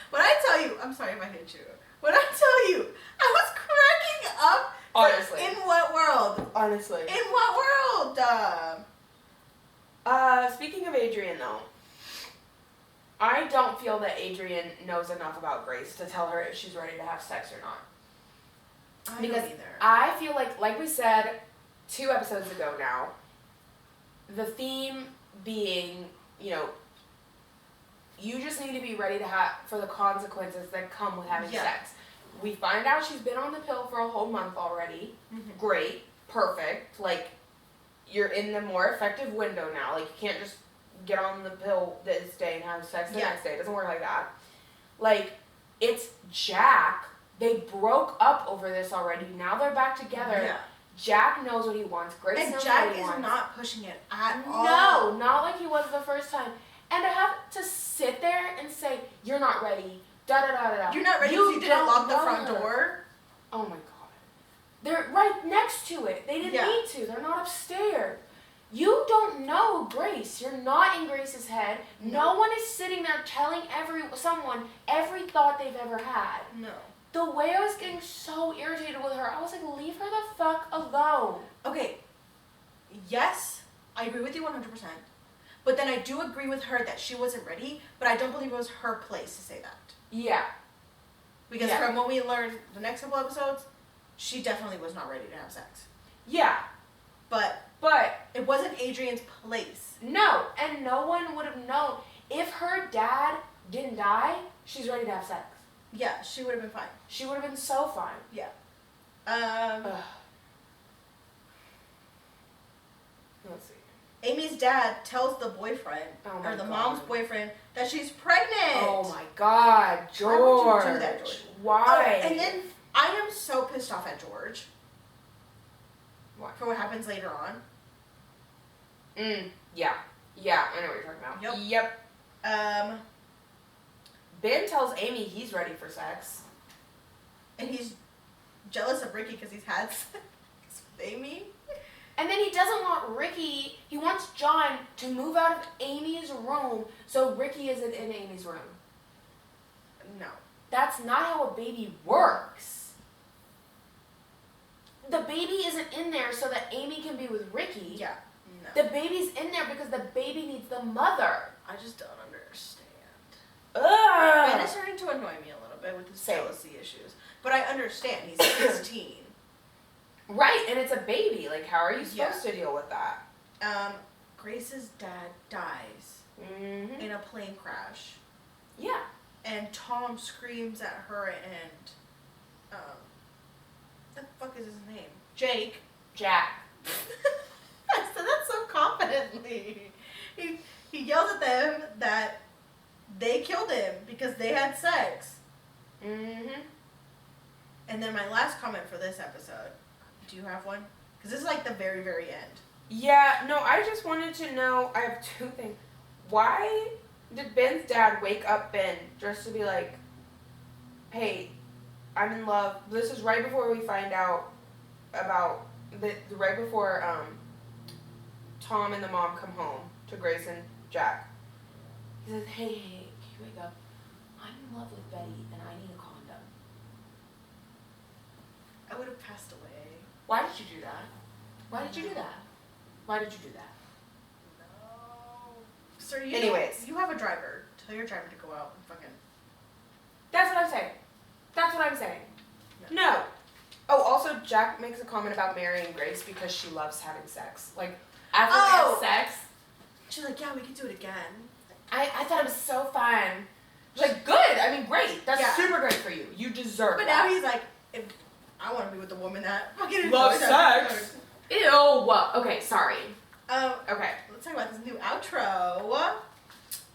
[SPEAKER 1] When I tell you, I'm sorry if I hit you. When I tell you, I was cracking up.
[SPEAKER 2] Honestly.
[SPEAKER 1] In what world?
[SPEAKER 2] Honestly.
[SPEAKER 1] In what world?
[SPEAKER 2] Speaking of Adrian, though, I don't feel that Adrian knows enough about Grace to tell her if she's ready to have sex or not.
[SPEAKER 1] I
[SPEAKER 2] Because
[SPEAKER 1] don't either.
[SPEAKER 2] I feel like we said 2 episodes ago now, the theme being, you know, you just need to be ready to have for the consequences that come with having
[SPEAKER 1] Yeah.
[SPEAKER 2] sex. We find out she's been on the pill for a whole month already.
[SPEAKER 1] Mhm.
[SPEAKER 2] Great, perfect. Like, you're in the more effective window now. Like, you can't just get on the pill this day and have sex the
[SPEAKER 1] Yeah.
[SPEAKER 2] next day. It doesn't work like that. Like, it's Jack. They broke up over this already. Now they're back together.
[SPEAKER 1] Yeah.
[SPEAKER 2] Jack knows what he wants. Grace
[SPEAKER 1] And
[SPEAKER 2] knows
[SPEAKER 1] Jack
[SPEAKER 2] what he
[SPEAKER 1] is
[SPEAKER 2] wants.
[SPEAKER 1] not pushing it at all.
[SPEAKER 2] No, not like he was the first time. And to have to sit there and say, you're not ready, da-da-da-da-da.
[SPEAKER 1] You're not ready because you didn't
[SPEAKER 2] don't
[SPEAKER 1] lock the
[SPEAKER 2] know
[SPEAKER 1] front
[SPEAKER 2] her.
[SPEAKER 1] door.
[SPEAKER 2] Oh my god. They're right next to it. They didn't
[SPEAKER 1] Yeah.
[SPEAKER 2] need to. They're not upstairs. You don't know Grace. You're not in Grace's head. No one is sitting there telling someone every thought they've ever had.
[SPEAKER 1] No.
[SPEAKER 2] The way I was getting so irritated with her, I was like, leave her the fuck alone.
[SPEAKER 1] Okay. Yes, I agree with you 100%. But then I do agree with her that she wasn't ready, but I don't believe it was her place to say that.
[SPEAKER 2] Yeah.
[SPEAKER 1] Because
[SPEAKER 2] Yeah.
[SPEAKER 1] from what we learned the next couple episodes, she definitely was not ready to have sex.
[SPEAKER 2] Yeah.
[SPEAKER 1] But
[SPEAKER 2] But
[SPEAKER 1] it wasn't Adrian's place.
[SPEAKER 2] no, and no one would have known. If her dad didn't die, she's ready to have sex.
[SPEAKER 1] Yeah, she would have been fine.
[SPEAKER 2] She would have been so fine. Ugh. Let's see.
[SPEAKER 1] Amy's dad tells the boyfriend,
[SPEAKER 2] Oh my
[SPEAKER 1] or the
[SPEAKER 2] God.
[SPEAKER 1] mom's boyfriend, that she's pregnant.
[SPEAKER 2] Oh my god, George.
[SPEAKER 1] Why would you do that, George?
[SPEAKER 2] Why?
[SPEAKER 1] Oh, and then I am so pissed off at George.
[SPEAKER 2] Why?
[SPEAKER 1] For what happens later on.
[SPEAKER 2] Yeah. Yeah, I know what you're talking about.
[SPEAKER 1] Yep.
[SPEAKER 2] Ben tells Amy he's ready for sex.
[SPEAKER 1] And he's jealous of Ricky because he's had sex with Amy.
[SPEAKER 2] And then he doesn't want Ricky, he wants John to move out of Amy's room so Ricky isn't in Amy's room.
[SPEAKER 1] No.
[SPEAKER 2] That's not how a baby works. The baby isn't in there so that Amy can be with Ricky.
[SPEAKER 1] Yeah. No.
[SPEAKER 2] The baby's in there because the baby needs the mother.
[SPEAKER 1] I just don't understand.
[SPEAKER 2] Ugh.
[SPEAKER 1] Ben is starting to annoy me a little bit with his
[SPEAKER 2] Same.
[SPEAKER 1] jealousy issues. But I understand. He's 16.
[SPEAKER 2] Right, and it's a baby. Like, how are you supposed to deal with that?
[SPEAKER 1] Grace's dad dies
[SPEAKER 2] Mm-hmm.
[SPEAKER 1] in a plane crash.
[SPEAKER 2] Yeah.
[SPEAKER 1] And Tom screams at her and, the fuck is his name? Jake.
[SPEAKER 2] Jack.
[SPEAKER 1] I said that so confidently. He yells at them that they killed him because they had sex.
[SPEAKER 2] Mm-hmm.
[SPEAKER 1] And then my last comment for this episode. Do you have one? Because this is like the very, very end.
[SPEAKER 2] Yeah, no, I just wanted to know, I have 2 things. Why did Ben's dad wake up Ben just to be like, hey, I'm in love. This is right before we find out about, right before Tom and the mom come home to Grace and Jack. He says, hey, can you wake up? I'm in love with Betty and I need a condom.
[SPEAKER 1] I would have passed away.
[SPEAKER 2] Why did you do that? Why did you do that? Why did you do that?
[SPEAKER 1] Sir,
[SPEAKER 2] Anyways.
[SPEAKER 1] you have a driver. Tell your driver to go out and fucking.
[SPEAKER 2] That's what I'm saying. That's what I'm saying. No. Oh, also, Jack makes a comment about marrying Grace because she loves having sex. Like, after they have sex,
[SPEAKER 1] She's like, yeah, we can do it again.
[SPEAKER 2] I thought it was so fun. Like, good. I mean, great. That's
[SPEAKER 1] Yeah.
[SPEAKER 2] super great for you. You deserve
[SPEAKER 1] But
[SPEAKER 2] that.
[SPEAKER 1] now he's like, if I want to be with the woman that fucking
[SPEAKER 2] Loves
[SPEAKER 1] enjoys that.
[SPEAKER 2] sex. Ew. Well, okay, sorry. Okay.
[SPEAKER 1] Let's talk about this new outro.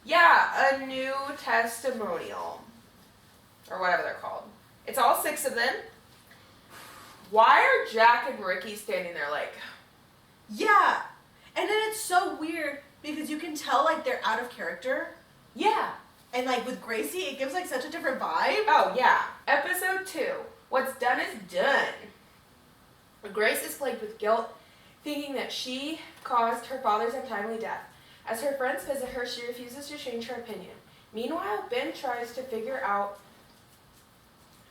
[SPEAKER 2] Yeah, a new testimonial. Or whatever they're called. It's all 6 of them. Why are Jack and Ricky standing there like...
[SPEAKER 1] Yeah. And then it's so weird because you can tell like they're out of character.
[SPEAKER 2] Yeah.
[SPEAKER 1] And like with Gracie, it gives like such a different vibe.
[SPEAKER 2] Oh, yeah. Episode 2. What's done is done. Grace is plagued with guilt, thinking that she caused her father's untimely death. As her friends visit her, she refuses to change her opinion. Meanwhile, Ben tries to figure out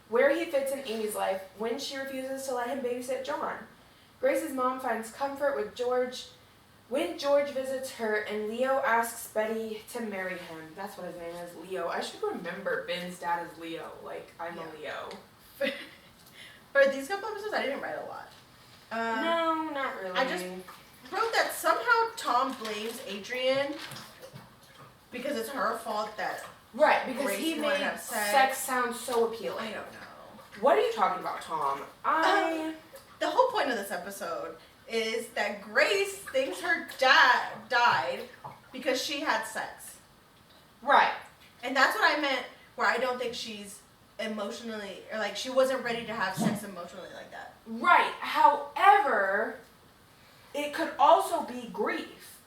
[SPEAKER 2] where he fits in Amy's life when she refuses to let him babysit John. Grace's mom finds comfort with George when George visits her, and Leo asks Betty to marry him. That's what his name is, Leo. I should remember Ben's dad is Leo. Like, I'm a Leo.
[SPEAKER 1] For these couple episodes, I didn't write a lot.
[SPEAKER 2] No, not really.
[SPEAKER 1] I just wrote that somehow Tom blames Adrian because it's her fault that
[SPEAKER 2] Right, because
[SPEAKER 1] Grace
[SPEAKER 2] he
[SPEAKER 1] wanted
[SPEAKER 2] made
[SPEAKER 1] to have sex.
[SPEAKER 2] sex sound so appealing.
[SPEAKER 1] I don't know.
[SPEAKER 2] What are you talking about, Tom?
[SPEAKER 1] The whole point of this episode is that Grace thinks her dad died because she had sex.
[SPEAKER 2] Right.
[SPEAKER 1] And that's what I meant where I don't think she's emotionally, or like she wasn't ready to have sex emotionally like that.
[SPEAKER 2] Right. However, it could also be grief.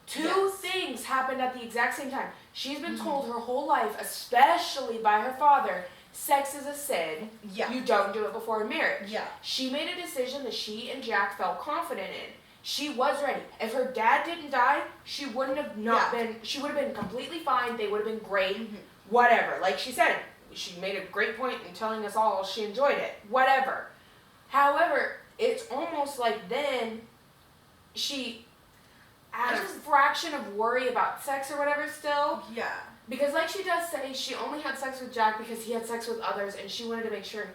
[SPEAKER 2] Two
[SPEAKER 1] Yes.
[SPEAKER 2] things happened at the exact same time. She's been told her whole life, especially by her father, sex is a sin.
[SPEAKER 1] Yeah.
[SPEAKER 2] You don't do it before marriage.
[SPEAKER 1] Yeah.
[SPEAKER 2] She made a decision that she and Jack felt confident in. She was ready. If her dad didn't die, she wouldn't have been, she would have been completely fine. They would have been great.
[SPEAKER 1] Mhm.
[SPEAKER 2] Whatever. Like she said, she made a great point in telling us all she enjoyed it. Whatever. However, it's almost like then she had a fraction of worry about sex or whatever still.
[SPEAKER 1] Yeah.
[SPEAKER 2] Because like she does say, she only had sex with Jack because he had sex with others and she wanted to make sure.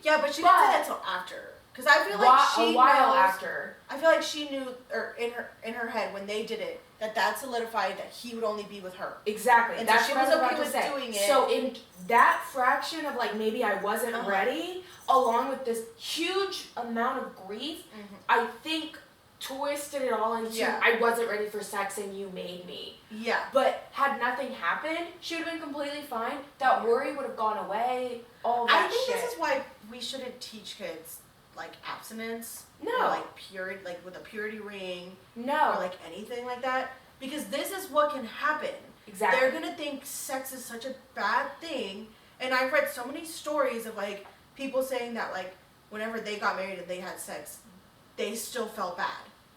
[SPEAKER 1] Yeah, but she didn't say that until after. Because I feel like she
[SPEAKER 2] a while
[SPEAKER 1] knows,
[SPEAKER 2] after.
[SPEAKER 1] I feel like she knew, or in her head when they did it, that solidified that he would only be with her.
[SPEAKER 2] Exactly.
[SPEAKER 1] And
[SPEAKER 2] That's
[SPEAKER 1] so she
[SPEAKER 2] what
[SPEAKER 1] was
[SPEAKER 2] I was
[SPEAKER 1] okay
[SPEAKER 2] about
[SPEAKER 1] with
[SPEAKER 2] to say.
[SPEAKER 1] doing it.
[SPEAKER 2] So in that fraction of like maybe I wasn't
[SPEAKER 1] Uh-huh.
[SPEAKER 2] ready, along with this huge amount of grief, I think twisted it all into
[SPEAKER 1] Yeah.
[SPEAKER 2] I wasn't ready for sex and you made me.
[SPEAKER 1] Yeah.
[SPEAKER 2] But had nothing happened, she would have been completely fine. That worry would have gone away. All that
[SPEAKER 1] I think
[SPEAKER 2] shit.
[SPEAKER 1] this is why we shouldn't teach kids like abstinence.
[SPEAKER 2] No.
[SPEAKER 1] Or like purity, like with a purity ring.
[SPEAKER 2] No.
[SPEAKER 1] Or like anything like that. Because this is what can happen.
[SPEAKER 2] Exactly.
[SPEAKER 1] They're gonna think sex is such a bad thing. And I've read so many stories of like people saying that like whenever they got married and they had sex, they still felt bad.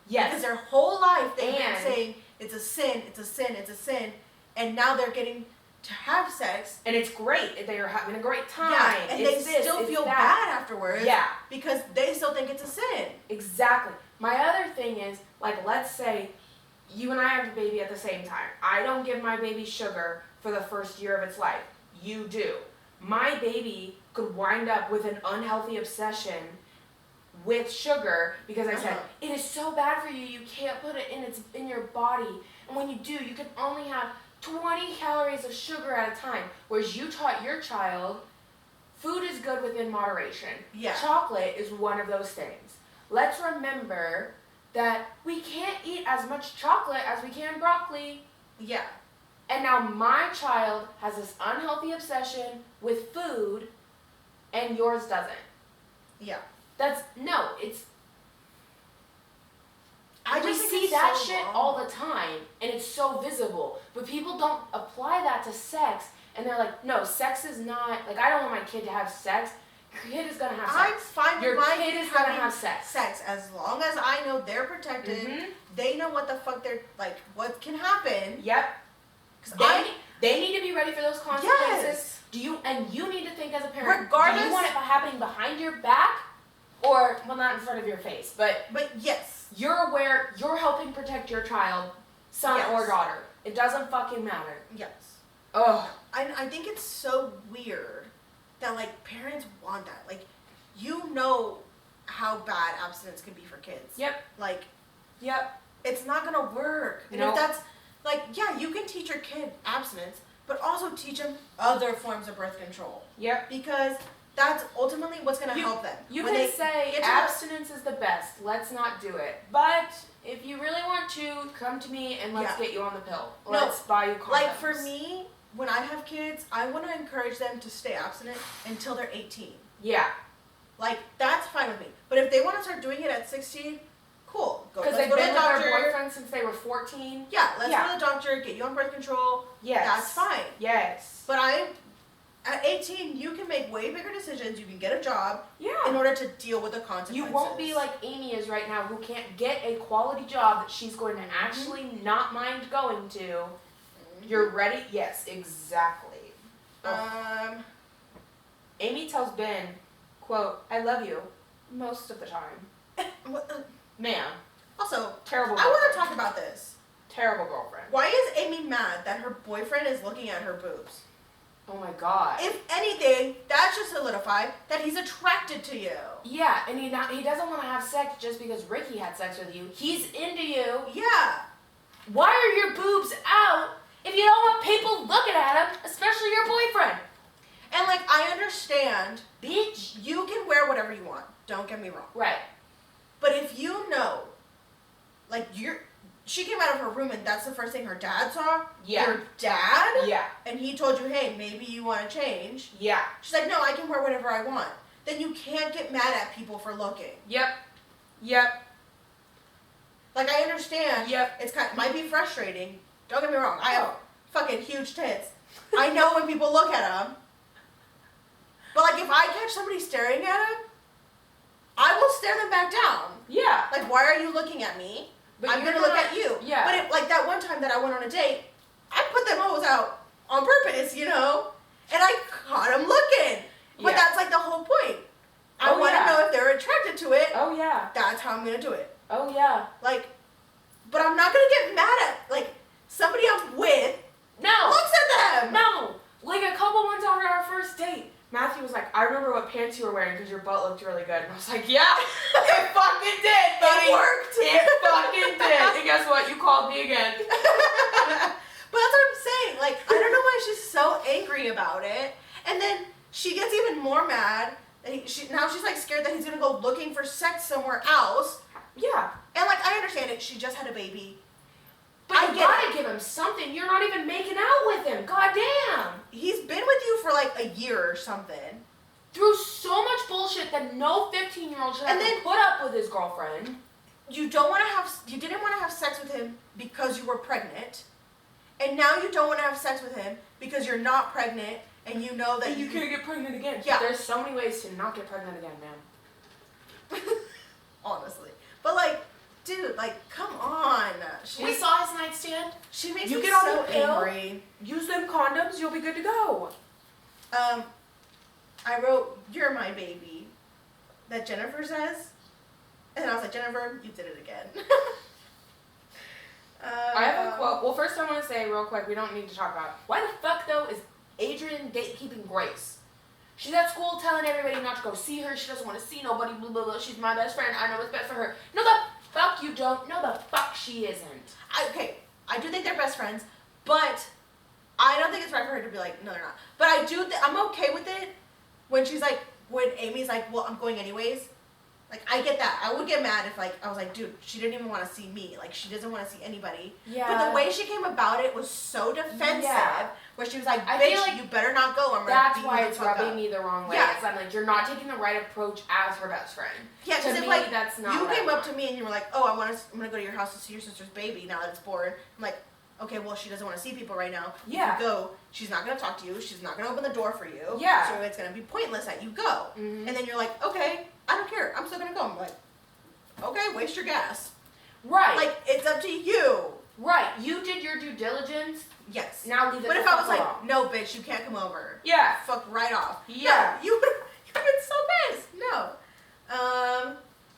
[SPEAKER 2] Yes.
[SPEAKER 1] Because their whole life they've been
[SPEAKER 2] And-
[SPEAKER 1] saying it's a sin, it's a sin, it's a sin, and now they're getting to have sex.
[SPEAKER 2] And it's great. They are having a great time.
[SPEAKER 1] Yeah, and
[SPEAKER 2] It's
[SPEAKER 1] they
[SPEAKER 2] this,
[SPEAKER 1] still
[SPEAKER 2] it's
[SPEAKER 1] feel
[SPEAKER 2] that.
[SPEAKER 1] bad afterwards.
[SPEAKER 2] Yeah.
[SPEAKER 1] Because they still think it's a sin.
[SPEAKER 2] Exactly. My other thing is, like, let's say you and I have a baby at the same time. I don't give my baby sugar for the first year of its life. You do. My baby could wind up with an unhealthy obsession with sugar because I said,
[SPEAKER 1] Uh-huh.
[SPEAKER 2] it is so bad for you, you can't put it in your body. And when you do, you can only have 20 calories of sugar at a time. Whereas you taught your child, food is good within moderation.
[SPEAKER 1] Yeah.
[SPEAKER 2] Chocolate is one of those things. Let's remember that we can't eat as much chocolate as we can broccoli.
[SPEAKER 1] Yeah.
[SPEAKER 2] And now my child has this unhealthy obsession with food and yours doesn't.
[SPEAKER 1] Yeah.
[SPEAKER 2] It's
[SPEAKER 1] I
[SPEAKER 2] we
[SPEAKER 1] just think
[SPEAKER 2] see
[SPEAKER 1] it's
[SPEAKER 2] that
[SPEAKER 1] so
[SPEAKER 2] shit
[SPEAKER 1] wrong.
[SPEAKER 2] all the time and it's so visible. But people don't apply that to sex and they're like, no, sex is not like I don't want my kid to have sex. Your kid is gonna have
[SPEAKER 1] I'm
[SPEAKER 2] sex.
[SPEAKER 1] fine
[SPEAKER 2] Your
[SPEAKER 1] with my
[SPEAKER 2] kid is gonna
[SPEAKER 1] having
[SPEAKER 2] have sex.
[SPEAKER 1] Sex as long as I know they're protected.
[SPEAKER 2] Mhm.
[SPEAKER 1] They know what the fuck they're like. What can happen?
[SPEAKER 2] Yep.
[SPEAKER 1] Because
[SPEAKER 2] They need to be ready for those consequences.
[SPEAKER 1] Yes.
[SPEAKER 2] You need to think as a parent.
[SPEAKER 1] Regardless-
[SPEAKER 2] do you want it happening behind your back Or, well, not in front of your face, but
[SPEAKER 1] yes.
[SPEAKER 2] you're aware, you're helping protect your child, son
[SPEAKER 1] Yes.
[SPEAKER 2] or daughter. It doesn't fucking matter.
[SPEAKER 1] Yes.
[SPEAKER 2] Ugh.
[SPEAKER 1] I think it's so weird that, like, parents want that. Like, you know how bad abstinence can be for kids.
[SPEAKER 2] Yep.
[SPEAKER 1] Like,
[SPEAKER 2] Yep.
[SPEAKER 1] it's not gonna work. And
[SPEAKER 2] Nope.
[SPEAKER 1] if that's, like, yeah, you can teach your kid abstinence, but also teach them other forms of birth control.
[SPEAKER 2] Yep.
[SPEAKER 1] Because that's ultimately what's gonna help them.
[SPEAKER 2] You
[SPEAKER 1] When
[SPEAKER 2] can
[SPEAKER 1] they
[SPEAKER 2] say
[SPEAKER 1] get to
[SPEAKER 2] abstinence is the best. Let's not do it. But if you really want to, come to me and let's
[SPEAKER 1] Yeah.
[SPEAKER 2] get you on the pill.
[SPEAKER 1] No,
[SPEAKER 2] Let's buy you condoms.
[SPEAKER 1] Like, for me, when I have kids, I want to encourage them to stay abstinent until they're 18.
[SPEAKER 2] Yeah.
[SPEAKER 1] Like, that's fine with me. But if they want to start doing it at 16, cool.
[SPEAKER 2] Because they've been with their boyfriend since they were 14.
[SPEAKER 1] Yeah, let's
[SPEAKER 2] Yeah.
[SPEAKER 1] go to the doctor, get you on birth control.
[SPEAKER 2] Yes.
[SPEAKER 1] That's fine.
[SPEAKER 2] Yes.
[SPEAKER 1] But at 18, you can make way bigger decisions. You can get a job in
[SPEAKER 2] Yeah.
[SPEAKER 1] order to deal with the consequences.
[SPEAKER 2] You won't be like Amy is right now, who can't get a quality job that she's going to actually not mind going to. You're ready? Yes, exactly. Amy tells Ben, quote, I love you most of the time. Ma'am.
[SPEAKER 1] Also,
[SPEAKER 2] Terrible
[SPEAKER 1] I want
[SPEAKER 2] girlfriend.
[SPEAKER 1] to talk about this.
[SPEAKER 2] Terrible girlfriend.
[SPEAKER 1] Why is Amy mad that her boyfriend is looking at her boobs?
[SPEAKER 2] Oh my god.
[SPEAKER 1] If anything, that should solidify that he's attracted to you.
[SPEAKER 2] Yeah, and he doesn't want to have sex just because Ricky had sex with you. He's into you.
[SPEAKER 1] Yeah.
[SPEAKER 2] Why are your boobs out if you don't want people looking at them, especially your boyfriend?
[SPEAKER 1] And, like, I understand
[SPEAKER 2] Bitch.
[SPEAKER 1] you can wear whatever you want. Don't get me wrong.
[SPEAKER 2] Right.
[SPEAKER 1] But if you know, like, she came out of her room and that's the first thing her dad saw.
[SPEAKER 2] Yeah.
[SPEAKER 1] Your dad?
[SPEAKER 2] Yeah.
[SPEAKER 1] And he told you, hey, maybe you want to change.
[SPEAKER 2] Yeah.
[SPEAKER 1] She's like, no, I can wear whatever I want. Then you can't get mad at people for looking.
[SPEAKER 2] Yep. Yep.
[SPEAKER 1] Like, I understand.
[SPEAKER 2] Yep.
[SPEAKER 1] It might be frustrating. Don't get me wrong. I have fucking huge tits. I know when people look at them. But, like, if I catch somebody staring at them, I will stare them back down.
[SPEAKER 2] Yeah.
[SPEAKER 1] Like, why are you looking at me?
[SPEAKER 2] But
[SPEAKER 1] I'm
[SPEAKER 2] you're
[SPEAKER 1] gonna look
[SPEAKER 2] not-
[SPEAKER 1] at you.
[SPEAKER 2] Yeah.
[SPEAKER 1] But it, like that one time that I went on a date, I put them hoes out on purpose, you know? And I caught them looking. But
[SPEAKER 2] Yeah.
[SPEAKER 1] that's like the whole point. I
[SPEAKER 2] Oh,
[SPEAKER 1] want to
[SPEAKER 2] yeah.
[SPEAKER 1] know if they're attracted to it.
[SPEAKER 2] Oh yeah.
[SPEAKER 1] That's how I'm going to do it.
[SPEAKER 2] Oh yeah.
[SPEAKER 1] Like, but I'm not going to get mad at, like, somebody I'm with
[SPEAKER 2] No.
[SPEAKER 1] looks at them.
[SPEAKER 2] No. Like a couple months after our first date, Matthew was like, I remember what pants you were wearing because your butt looked really good. And I was like, yeah, it fucking did, buddy.
[SPEAKER 1] It worked.
[SPEAKER 2] It fucking did. And guess what? You called me again.
[SPEAKER 1] But that's what I'm saying. Like, I don't know why she's so angry about it. And then she gets even more mad. And now she's like scared that he's gonna go looking for sex somewhere else.
[SPEAKER 2] Yeah.
[SPEAKER 1] And like, I understand it. She just had a baby.
[SPEAKER 2] But
[SPEAKER 1] I
[SPEAKER 2] you
[SPEAKER 1] get
[SPEAKER 2] gotta
[SPEAKER 1] it.
[SPEAKER 2] give him something. You're not even making out with him. God damn.
[SPEAKER 1] He's been with you for like a year or something.
[SPEAKER 2] Through so much bullshit that no 15-year-old should have
[SPEAKER 1] And
[SPEAKER 2] to
[SPEAKER 1] then-
[SPEAKER 2] put up with his girlfriend.
[SPEAKER 1] You didn't want to have sex with him because you were pregnant. And now you don't want to have sex with him because you're not pregnant and you know that
[SPEAKER 2] And you can't get pregnant again.
[SPEAKER 1] Yeah.
[SPEAKER 2] There's so many ways to not get pregnant again, man.
[SPEAKER 1] honestly. But like, dude, like, come on.
[SPEAKER 2] We saw his nightstand.
[SPEAKER 1] She makes
[SPEAKER 2] You
[SPEAKER 1] me
[SPEAKER 2] get on
[SPEAKER 1] so
[SPEAKER 2] the pill.
[SPEAKER 1] angry.
[SPEAKER 2] Use them condoms. You'll be good to go.
[SPEAKER 1] I wrote, "You're my baby," that Jennifer says, and I was like, Jennifer, you did it again.
[SPEAKER 2] I have a quote. Well, first I want to say real quick, we don't need to talk about why the fuck though is Adrian gatekeeping Grace? She's at school telling everybody not to go see her. She doesn't want to see nobody. Blah blah blah. She's my best friend. I know what's best for her. No, the fuck you don't. No, the fuck she isn't.
[SPEAKER 1] Okay, I do think they're best friends, but I don't think it's right for her to be like, no, they're not. But I do. I'm okay with it when she's like, when Amy's like, well, I'm going anyways. Like, I get that. I would get mad if, like, I was like, dude, she didn't even want to see me. Like, she doesn't want to see anybody.
[SPEAKER 2] Yeah.
[SPEAKER 1] But the way she came about it was so defensive,
[SPEAKER 2] Yeah.
[SPEAKER 1] where she was like,
[SPEAKER 2] I feel
[SPEAKER 1] bitch,
[SPEAKER 2] like
[SPEAKER 1] you better not go. I'm going to
[SPEAKER 2] That's
[SPEAKER 1] beat
[SPEAKER 2] why
[SPEAKER 1] you the
[SPEAKER 2] it's
[SPEAKER 1] fuck
[SPEAKER 2] rubbing
[SPEAKER 1] up.
[SPEAKER 2] me the wrong way.
[SPEAKER 1] Yeah.
[SPEAKER 2] It's I'm like, you're not taking the right approach as her best friend.
[SPEAKER 1] Yeah,
[SPEAKER 2] To
[SPEAKER 1] because if,
[SPEAKER 2] me,
[SPEAKER 1] like,
[SPEAKER 2] that's not
[SPEAKER 1] you
[SPEAKER 2] what I
[SPEAKER 1] came up
[SPEAKER 2] want.
[SPEAKER 1] to me and you were like, oh, I'm going to go to your house to see your sister's baby now that it's born. I'm like, okay, well, she doesn't want to see people right now.
[SPEAKER 2] Yeah.
[SPEAKER 1] If you go, she's not going to talk to you. She's not going to open the door for you.
[SPEAKER 2] Yeah.
[SPEAKER 1] So it's going to be pointless that you go.
[SPEAKER 2] Mhm.
[SPEAKER 1] And then you're like, okay, I don't care. I'm still going to go. I'm like, okay, waste your gas.
[SPEAKER 2] Right.
[SPEAKER 1] Like, it's up to you.
[SPEAKER 2] right. You did your due diligence.
[SPEAKER 1] Yes.
[SPEAKER 2] Now leave it
[SPEAKER 1] But
[SPEAKER 2] the
[SPEAKER 1] if I
[SPEAKER 2] fuck
[SPEAKER 1] was like,
[SPEAKER 2] alone.
[SPEAKER 1] no, bitch, you can't come over.
[SPEAKER 2] Yeah.
[SPEAKER 1] Fuck right off.
[SPEAKER 2] Yeah.
[SPEAKER 1] No, you would have been so pissed. No.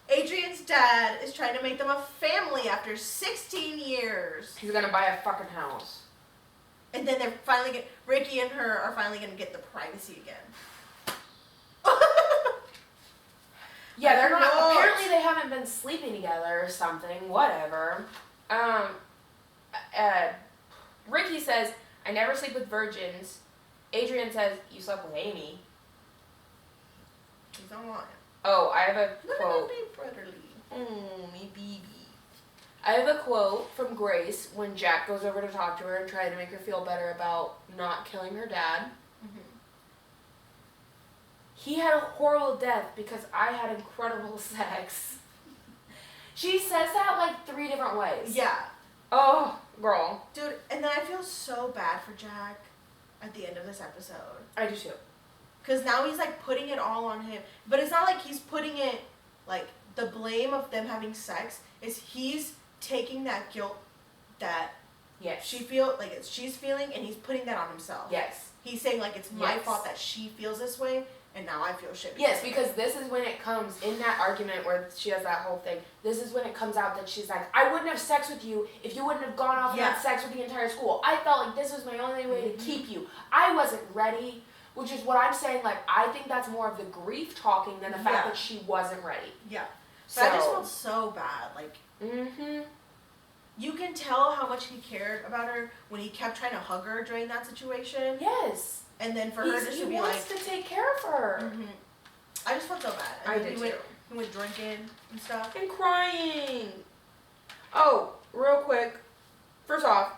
[SPEAKER 1] Adrian's dad is trying to make them a family after 16 years.
[SPEAKER 2] He's gonna buy a fucking house.
[SPEAKER 1] And then they're finally Ricky and her are finally gonna get the privacy again.
[SPEAKER 2] Yeah, they're not.
[SPEAKER 1] No.
[SPEAKER 2] Apparently, they haven't been sleeping together or something. Whatever. Ricky says, "I never sleep with virgins." Adrian says, "You slept with Amy."
[SPEAKER 1] He's not lying.
[SPEAKER 2] Oh, I have a
[SPEAKER 1] Look
[SPEAKER 2] quote.
[SPEAKER 1] at me, brotherly. Oh, me baby.
[SPEAKER 2] I have a quote from Grace when Jack goes over to talk to her and try to make her feel better about not killing her dad.
[SPEAKER 1] Mm-hmm.
[SPEAKER 2] He had a horrible death because I had incredible sex. She says that like 3 different ways.
[SPEAKER 1] Yeah.
[SPEAKER 2] Oh, girl.
[SPEAKER 1] Dude, and then I feel so bad for Jack at the end of this episode.
[SPEAKER 2] I do too.
[SPEAKER 1] Because now he's like putting it all on him. But it's not like he's putting it, like, the blame of them having sex is he's taking that guilt that
[SPEAKER 2] Yes.
[SPEAKER 1] she's feeling, and he's putting that on himself.
[SPEAKER 2] Yes.
[SPEAKER 1] He's saying, like, it's my
[SPEAKER 2] Yes.
[SPEAKER 1] fault that she feels this way, and now I feel shit.
[SPEAKER 2] Yes, because this is when it comes, in that argument where she has that whole thing, this is when it comes out that she's like, I wouldn't have sex with you if you wouldn't have gone off and had sex with the entire school. I felt like this was my only way to keep you. I wasn't ready, which is what I'm saying, like, I think that's more of the grief talking than the fact that she wasn't ready.
[SPEAKER 1] Yeah.
[SPEAKER 2] So,
[SPEAKER 1] But I just felt so bad. Like,
[SPEAKER 2] mm-hmm.
[SPEAKER 1] you can tell how much he cared about her when he kept trying to hug her during that situation.
[SPEAKER 2] Yes.
[SPEAKER 1] And then for her just
[SPEAKER 2] he
[SPEAKER 1] to be
[SPEAKER 2] wants
[SPEAKER 1] like...
[SPEAKER 2] to take care of her.
[SPEAKER 1] Mm-hmm. I just felt so bad. And
[SPEAKER 2] I
[SPEAKER 1] then
[SPEAKER 2] did
[SPEAKER 1] he
[SPEAKER 2] too.
[SPEAKER 1] went drinking and stuff.
[SPEAKER 2] And crying. Oh, real quick. First off,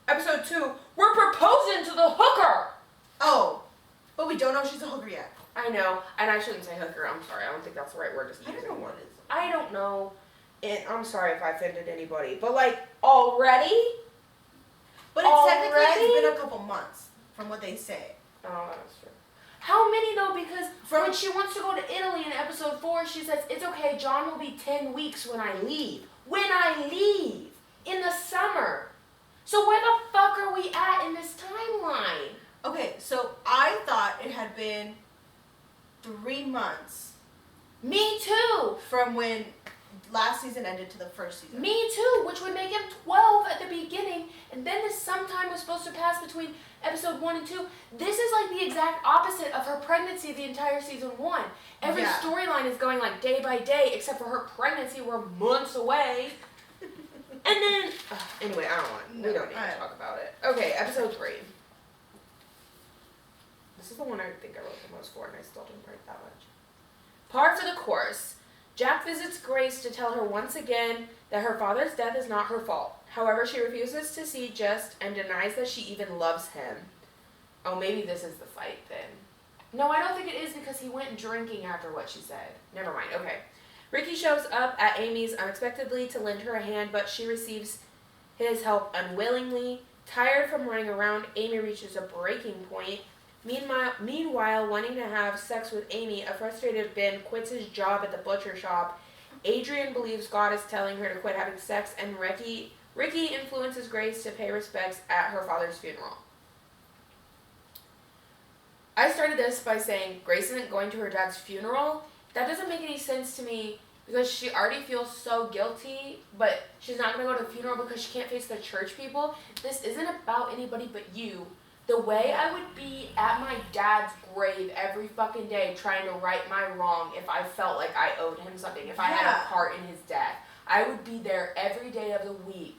[SPEAKER 2] episode 2, we're proposing to the hooker.
[SPEAKER 1] Oh, but we don't know she's a hooker yet.
[SPEAKER 2] I know, and I shouldn't say hooker. I'm sorry. I don't think that's the right word to
[SPEAKER 1] I
[SPEAKER 2] use
[SPEAKER 1] don't know
[SPEAKER 2] anymore.
[SPEAKER 1] what it is.
[SPEAKER 2] I don't know. And I'm sorry if I offended anybody, but like already?
[SPEAKER 1] But technically it's
[SPEAKER 2] Already?
[SPEAKER 1] been a couple months from what they say.
[SPEAKER 2] Oh, that's true. How many though? Because
[SPEAKER 1] From-
[SPEAKER 2] when she wants to go to Italy in episode 4, she says, it's okay, John will be 10 weeks when I leave. When I leave! In the summer. So where the fuck are we at in this timeline?
[SPEAKER 1] Okay, so I thought it had been 3 months
[SPEAKER 2] Me too!
[SPEAKER 1] from when last season ended to the first season.
[SPEAKER 2] Me too, which would make him 12 at the beginning, and then this sometime was supposed to pass between episode 1 and 2. This is like the exact opposite of her pregnancy the entire season 1. Every
[SPEAKER 1] Yeah.
[SPEAKER 2] storyline is going like day by day, except for her pregnancy, we're months away. And then, anyway, we don't need to talk about it. Okay, episode 3. This is the one I think I wrote the most for, and I still didn't write that much. Par for the course. Jack visits Grace to tell her once again that her father's death is not her fault. However, she refuses to see Just and denies that she even loves him. Oh, maybe this is the fight then. No, I don't think it is because he went drinking after what she said. Never mind, okay. Ricky shows up at Amy's unexpectedly to lend her a hand, but she receives his help unwillingly. Tired from running around, Amy reaches a breaking point. Meanwhile, wanting to have sex with Amy, a frustrated Ben quits his job at the butcher shop. Adrian believes God is telling her to quit having sex, and Ricky influences Grace to pay respects at her father's funeral. I started this by saying Grace isn't going to her dad's funeral. That doesn't make any sense to me because she already feels so guilty, but she's not going to go to the funeral because she can't face the church people. This isn't about anybody but you. The way I would be at my dad's grave every fucking day trying to right my wrong if I felt like I owed him something, if I had a part in his death. I would be there every day of the week.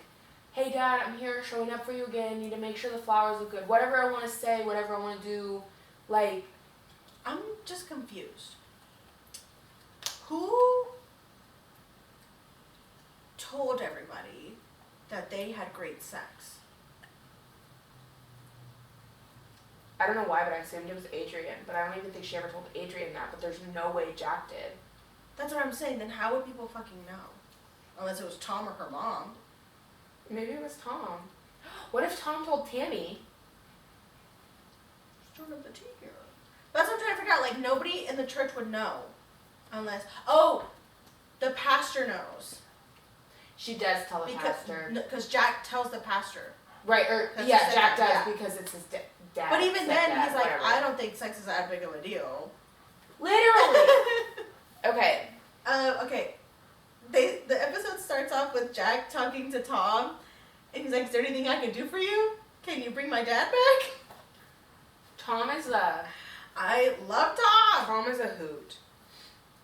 [SPEAKER 2] Hey Dad, I'm here showing up for you again. Need to make sure the flowers look good. Whatever I want to say, whatever I want to do. Like,
[SPEAKER 1] I'm just confused. Who told everybody that they had great sex?
[SPEAKER 2] I don't know why, but I assumed it was Adrian. But I don't even think she ever told Adrian that. But there's no way Jack did.
[SPEAKER 1] That's what I'm saying. Then how would people fucking know? Unless it was Tom or her mom.
[SPEAKER 2] Maybe it was Tom. What if Tom told Tammy?
[SPEAKER 1] Stirring up the tea here. That's what I'm trying to figure out. Like, nobody in the church would know. Unless... Oh! The pastor knows.
[SPEAKER 2] She does tell the pastor.
[SPEAKER 1] Because Jack tells the pastor.
[SPEAKER 2] Right, or,
[SPEAKER 1] That's
[SPEAKER 2] yeah,
[SPEAKER 1] his
[SPEAKER 2] Jack
[SPEAKER 1] stepdad,
[SPEAKER 2] does
[SPEAKER 1] yeah.
[SPEAKER 2] because it's his dad.
[SPEAKER 1] But even then,
[SPEAKER 2] stepdad,
[SPEAKER 1] he's like,
[SPEAKER 2] whatever.
[SPEAKER 1] I don't think sex is that big of a deal.
[SPEAKER 2] Literally! Okay,
[SPEAKER 1] Okay. The episode starts off with Jack talking to Tom, and he's like, "Is there anything I can do for you? Can you bring my dad back?"
[SPEAKER 2] Tom is a
[SPEAKER 1] love Tom.
[SPEAKER 2] Tom is a hoot.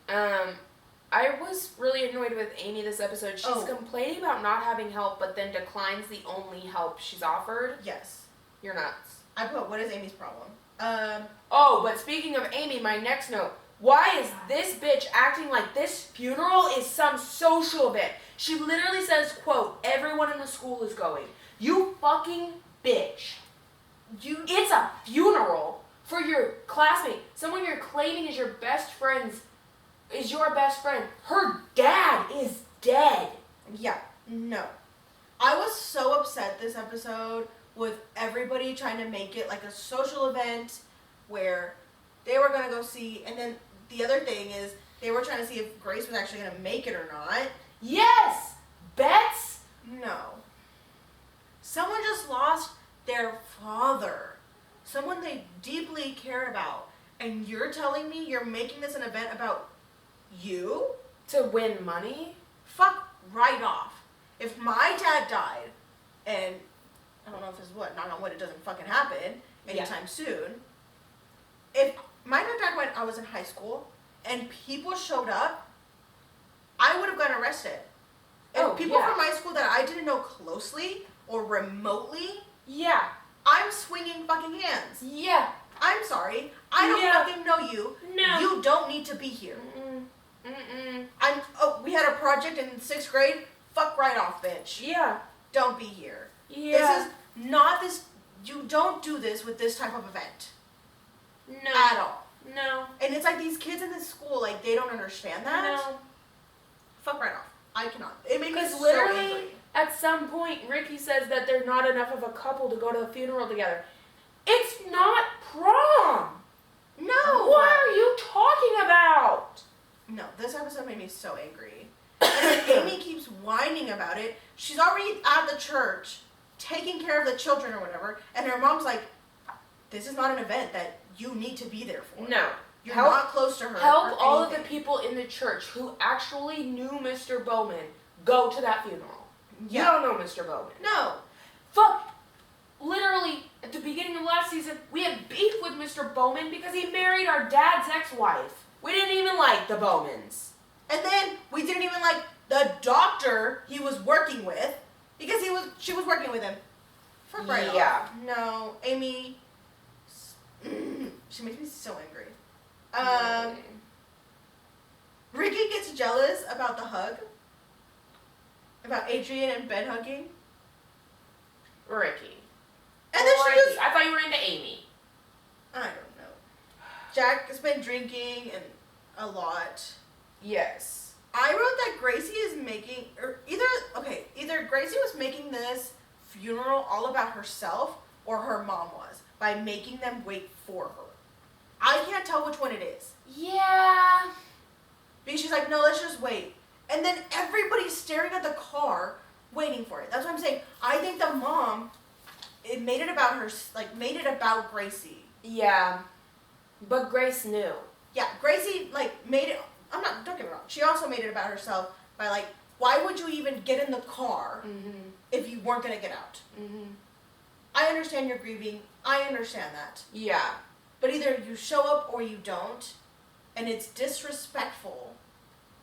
[SPEAKER 2] I was really annoyed with Amy this episode. She's complaining about not having help, but then declines the only help she's offered.
[SPEAKER 1] Yes.
[SPEAKER 2] You're nuts.
[SPEAKER 1] I put, what is Amy's problem?
[SPEAKER 2] Oh, but speaking of Amy, my next note. Why is this bitch acting like this funeral is some social event? She literally says, quote, everyone in the school is going. You fucking bitch. It's a funeral for your classmate. Someone you're claiming is your best friend. Her dad is dead.
[SPEAKER 1] Yeah, no. I was so upset this episode with everybody trying to make it like a social event where they were going to go see, and then the other thing is they were trying to see if Grace was actually going to make it or not.
[SPEAKER 2] Yes! Bets?
[SPEAKER 1] No. Someone just lost their father. Someone they deeply cared about. And you're telling me you're making this an event about you?
[SPEAKER 2] To win money?
[SPEAKER 1] Fuck right off. If my dad died, and I don't know if it's knock on wood, it doesn't fucking happen anytime soon. If my dad died when I was in high school, and people showed up, I would have gotten arrested. And people from my school that I didn't know closely or remotely,
[SPEAKER 2] yeah,
[SPEAKER 1] I'm swinging fucking hands.
[SPEAKER 2] Yeah.
[SPEAKER 1] I'm sorry. I don't fucking know you.
[SPEAKER 2] No.
[SPEAKER 1] You don't need to be here. We had a project in 6th grade. Fuck right off, bitch.
[SPEAKER 2] Yeah.
[SPEAKER 1] Don't be here.
[SPEAKER 2] Yeah.
[SPEAKER 1] This is not this. You don't do this with this type of event.
[SPEAKER 2] No.
[SPEAKER 1] At all.
[SPEAKER 2] No.
[SPEAKER 1] And it's like these kids in this school, like, they don't understand that.
[SPEAKER 2] No.
[SPEAKER 1] Fuck right off. I cannot. It made me so
[SPEAKER 2] literally,
[SPEAKER 1] angry.
[SPEAKER 2] at some point, Ricky says that they're not enough of a couple to go to the funeral together. It's not prom.
[SPEAKER 1] No.
[SPEAKER 2] What are you talking about?
[SPEAKER 1] No, this episode made me so angry. And Amy keeps whining about it. She's already at the church, taking care of the children or whatever, and her mom's like, this is not an event that you need to be there for.
[SPEAKER 2] No.
[SPEAKER 1] You're not close to her.
[SPEAKER 2] Help
[SPEAKER 1] or
[SPEAKER 2] all of the
[SPEAKER 1] anything.
[SPEAKER 2] people in the church who actually knew Mr. Bowman go to that funeral.
[SPEAKER 1] Yeah.
[SPEAKER 2] You don't know Mr. Bowman.
[SPEAKER 1] No.
[SPEAKER 2] Fuck. Literally, at the beginning of last season, we had beef with Mr. Bowman because he married our dad's ex-wife. We didn't even like the Bowmans.
[SPEAKER 1] And then we didn't even like the doctor he was working with because she was working with him. Fuck right off. No, Amy. She makes me so angry. Ricky gets jealous about the hug. About Adrian and Ben hugging.
[SPEAKER 2] Ricky.
[SPEAKER 1] And then she
[SPEAKER 2] I thought you were into Amy.
[SPEAKER 1] I don't know. Jack has been drinking and a lot.
[SPEAKER 2] Yes.
[SPEAKER 1] I wrote that Gracie is making, either Gracie was making this funeral all about herself or her mom was by making them wait for her. I can't tell which one it is.
[SPEAKER 2] Yeah.
[SPEAKER 1] Because she's like, no, let's just wait. And then everybody's staring at the car waiting for it. That's what I'm saying. I think the mom, it made it about her, made it about Gracie.
[SPEAKER 2] Yeah. But Grace knew.
[SPEAKER 1] Yeah, Gracie, made it, don't get me wrong. She also made it about herself by, why would you even get in the car if you weren't going to get out? I understand you're grieving. I understand that.
[SPEAKER 2] Yeah.
[SPEAKER 1] But either you show up or you don't. And it's disrespectful.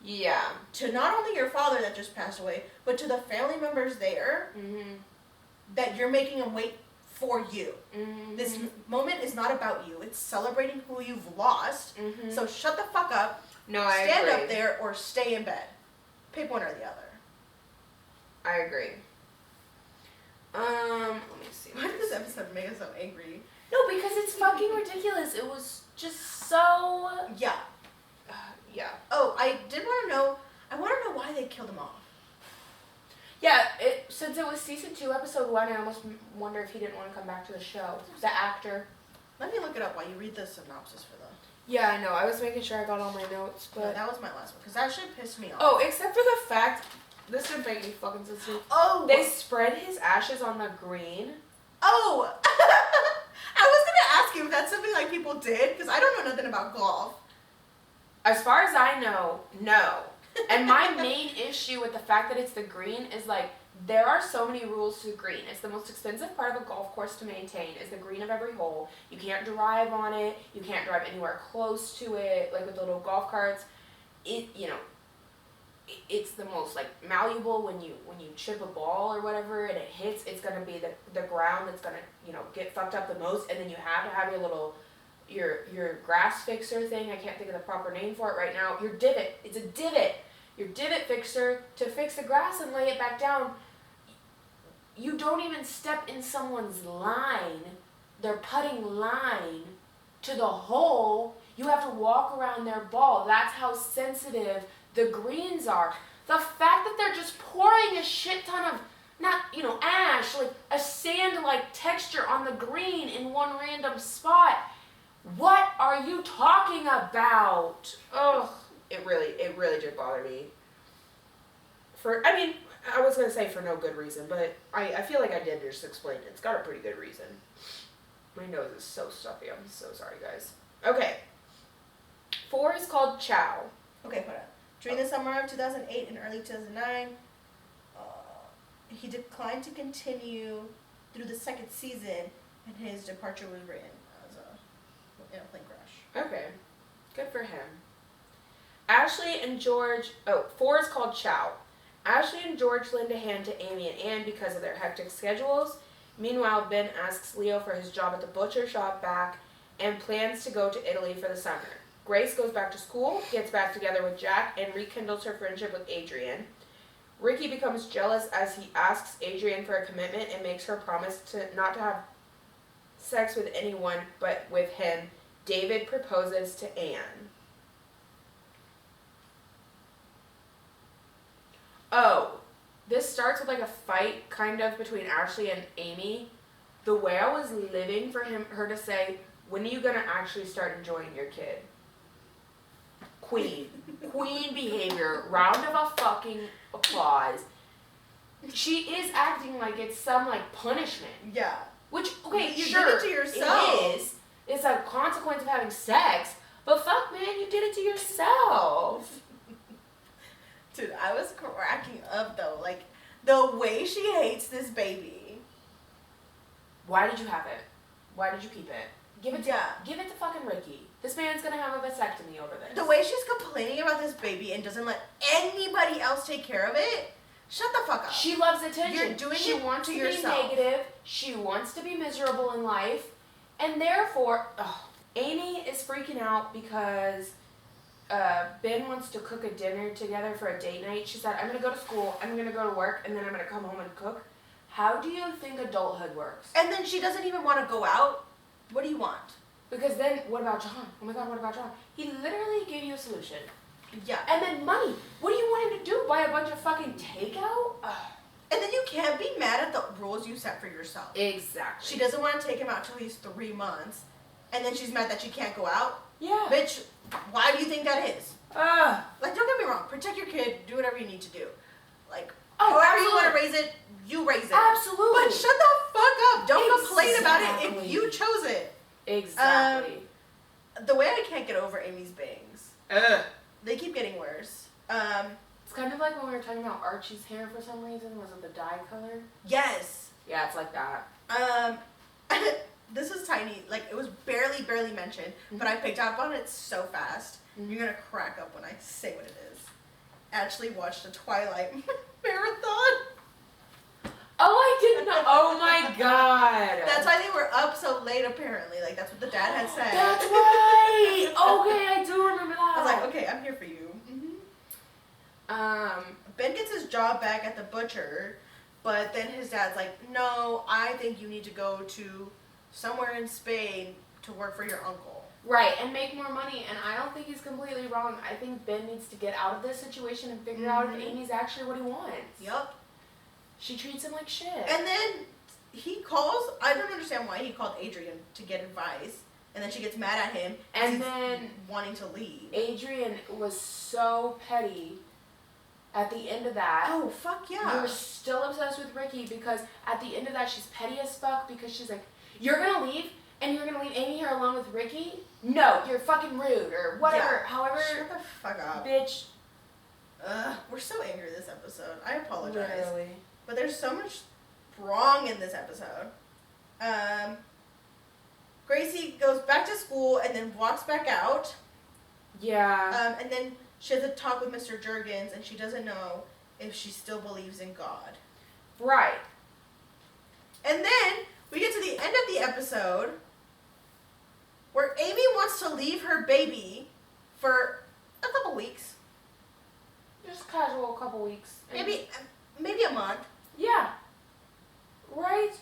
[SPEAKER 2] Yeah.
[SPEAKER 1] To not only your father that just passed away, but to the family members there that you're making them wait for you. This moment is not about you. It's celebrating who you've lost. So shut the fuck up.
[SPEAKER 2] No, I agree.
[SPEAKER 1] Stand up there or stay in bed. Pick one or the other.
[SPEAKER 2] I agree. Let me see.
[SPEAKER 1] Why did this episode make us so angry?
[SPEAKER 2] No, because it's fucking ridiculous. It was just so...
[SPEAKER 1] Yeah.
[SPEAKER 2] Yeah.
[SPEAKER 1] Oh, I did want to know. I want to know why they killed him off.
[SPEAKER 2] Yeah, since it was season 2, episode 1, I almost wonder if he didn't want to come back to the show. The actor.
[SPEAKER 1] Let me look it up while you read the synopsis for them.
[SPEAKER 2] Yeah, I know. I was making sure I got all my notes, but...
[SPEAKER 1] No, that was my last one, because that shit pissed me off.
[SPEAKER 2] Oh, except for the fact... This didn't make any fucking sense to me.
[SPEAKER 1] Oh!
[SPEAKER 2] They spread his ashes on the green.
[SPEAKER 1] Oh! I was going to ask you if that's something people did, because I don't know nothing about golf.
[SPEAKER 2] As far as I know, no. And my main issue with the fact that it's the green is like, there are so many rules to the green. It's the most expensive part of a golf course to maintain is the green of every hole. You can't drive on it. You can't drive anywhere close to it, like with the little golf carts. It's the most like malleable when you chip a ball or whatever and it hits, it's gonna be the ground that's gonna, get fucked up the most, and then you have to have your little your grass fixer thing. I can't think of the proper name for it right now. Your divot. It's a divot. Your divot fixer to fix the grass and lay it back down. You don't even step in someone's line, their putting line, to the hole. You have to walk around their ball. That's how sensitive the greens are. The fact that they're just pouring a shit ton of, not, ash, like a sand-like texture on the green in one random spot. What are you talking about? Ugh, it really did bother me. I was going to say for no good reason, but I feel like I did just explain it. It's got a pretty good reason. My nose is so stuffy. I'm so sorry, guys. Okay. 4 is called Chow.
[SPEAKER 1] Okay, hold on. During the summer of 2008 and early 2009, he declined to continue through the second season, and his departure was written as in a plane crash.
[SPEAKER 2] Okay. Good for him. Ashley and George... 4 is called Chow. Ashley and George lend a hand to Amy and Anne because of their hectic schedules. Meanwhile, Ben asks Leo for his job at the butcher shop back and plans to go to Italy for the summer. Grace goes back to school, gets back together with Jack, and rekindles her friendship with Adrian. Ricky becomes jealous as he asks Adrian for a commitment and makes her promise not to have sex with anyone but with him. David proposes to Anne. Oh, this starts with like a fight kind of between Ashley and Amy. The way I was living for her to say, when are you going to actually start enjoying your kid? Queen behavior, round of a fucking applause. She is acting like it's some like punishment.
[SPEAKER 1] Yeah.
[SPEAKER 2] Which, okay,
[SPEAKER 1] you
[SPEAKER 2] sure,
[SPEAKER 1] did it to yourself.
[SPEAKER 2] It is. It's a consequence of having sex. But fuck, man, you did it to yourself.
[SPEAKER 1] Dude, I was cracking up though. Like, the way she hates this baby.
[SPEAKER 2] Why did you have it? Why did you keep it? Give it to fucking Ricky. This man's gonna have a vasectomy over this.
[SPEAKER 1] The way she's complaining about this baby and doesn't let anybody else take care of it. Shut the fuck up.
[SPEAKER 2] She loves attention.
[SPEAKER 1] You're doing
[SPEAKER 2] she
[SPEAKER 1] it
[SPEAKER 2] wants
[SPEAKER 1] to
[SPEAKER 2] to
[SPEAKER 1] yourself.
[SPEAKER 2] be negative. She wants to be miserable in life. And therefore, Amy is freaking out because Ben wants to cook a dinner together for a date night. She said, I'm going to go to school, I'm going to go to work, and then I'm going to come home and cook. How do you think adulthood works?
[SPEAKER 1] And then she doesn't even want to go out. What do you want?
[SPEAKER 2] Because then, what about John? Oh my God, what about John? He literally gave you a solution.
[SPEAKER 1] Yeah.
[SPEAKER 2] And then money. What do you want him to do? Buy a bunch of fucking takeout?
[SPEAKER 1] And then you can't be mad at the rules you set for yourself.
[SPEAKER 2] Exactly.
[SPEAKER 1] She doesn't want to take him out till he's 3 months. And then she's mad that she can't go out.
[SPEAKER 2] Yeah.
[SPEAKER 1] Bitch, why do you think that is? Like, don't get me wrong. Protect your kid. Do whatever you need to do. Like, however you want to raise it, you raise it.
[SPEAKER 2] Absolutely.
[SPEAKER 1] But shut the fuck up. Don't complain about it if
[SPEAKER 2] Exactly.
[SPEAKER 1] you chose it.
[SPEAKER 2] Exactly.
[SPEAKER 1] The way I can't get over Amy's bangs. They keep getting worse.
[SPEAKER 2] It's kind of like when we were talking about Archie's hair for some reason. Was it the dye color?
[SPEAKER 1] Yes.
[SPEAKER 2] Yeah, it's like that.
[SPEAKER 1] This is tiny. Like, it was barely mentioned, but I picked up on it so fast. You're gonna crack up when I say what it is. Actually watched a Twilight marathon.
[SPEAKER 2] Oh, I didn't know. Oh my God.
[SPEAKER 1] That's why they were up so late, apparently. Like, that's what the dad had said.
[SPEAKER 2] That's right. Okay, I do remember that.
[SPEAKER 1] I was like, okay, I'm here for you. Ben gets his job back at the butcher, but then his dad's like, no, I think you need to go to somewhere in Spain to work for your uncle.
[SPEAKER 2] Right, and make more money. And I don't think he's completely wrong. I think Ben needs to get out of this situation and figure out if Amy's actually what he wants.
[SPEAKER 1] Yup.
[SPEAKER 2] She treats him like shit.
[SPEAKER 1] And then he calls, I don't understand why he called Adrian to get advice. And then she gets mad at him.
[SPEAKER 2] And then
[SPEAKER 1] wanting to leave.
[SPEAKER 2] Adrian was so petty at the end of that.
[SPEAKER 1] Oh, fuck yeah.
[SPEAKER 2] You were still obsessed with Ricky because at the end of that she's petty as fuck because she's like, you're gonna leave and you're gonna leave Amy here alone with Ricky? No, you're fucking rude or whatever.
[SPEAKER 1] Yeah.
[SPEAKER 2] However,
[SPEAKER 1] Shut the fuck up.
[SPEAKER 2] bitch,
[SPEAKER 1] We're so angry this episode. I apologize.
[SPEAKER 2] Literally.
[SPEAKER 1] But there's so much wrong in this episode. Gracie goes back to school and then walks back out.
[SPEAKER 2] Yeah.
[SPEAKER 1] And then she has a talk with Mr. Juergens, and she doesn't know if she still believes in God.
[SPEAKER 2] Right.
[SPEAKER 1] And then we get to the end of the episode where Amy wants to leave her baby for a couple weeks.
[SPEAKER 2] Just casual couple weeks.
[SPEAKER 1] Maybe a month.
[SPEAKER 2] Yeah. Right?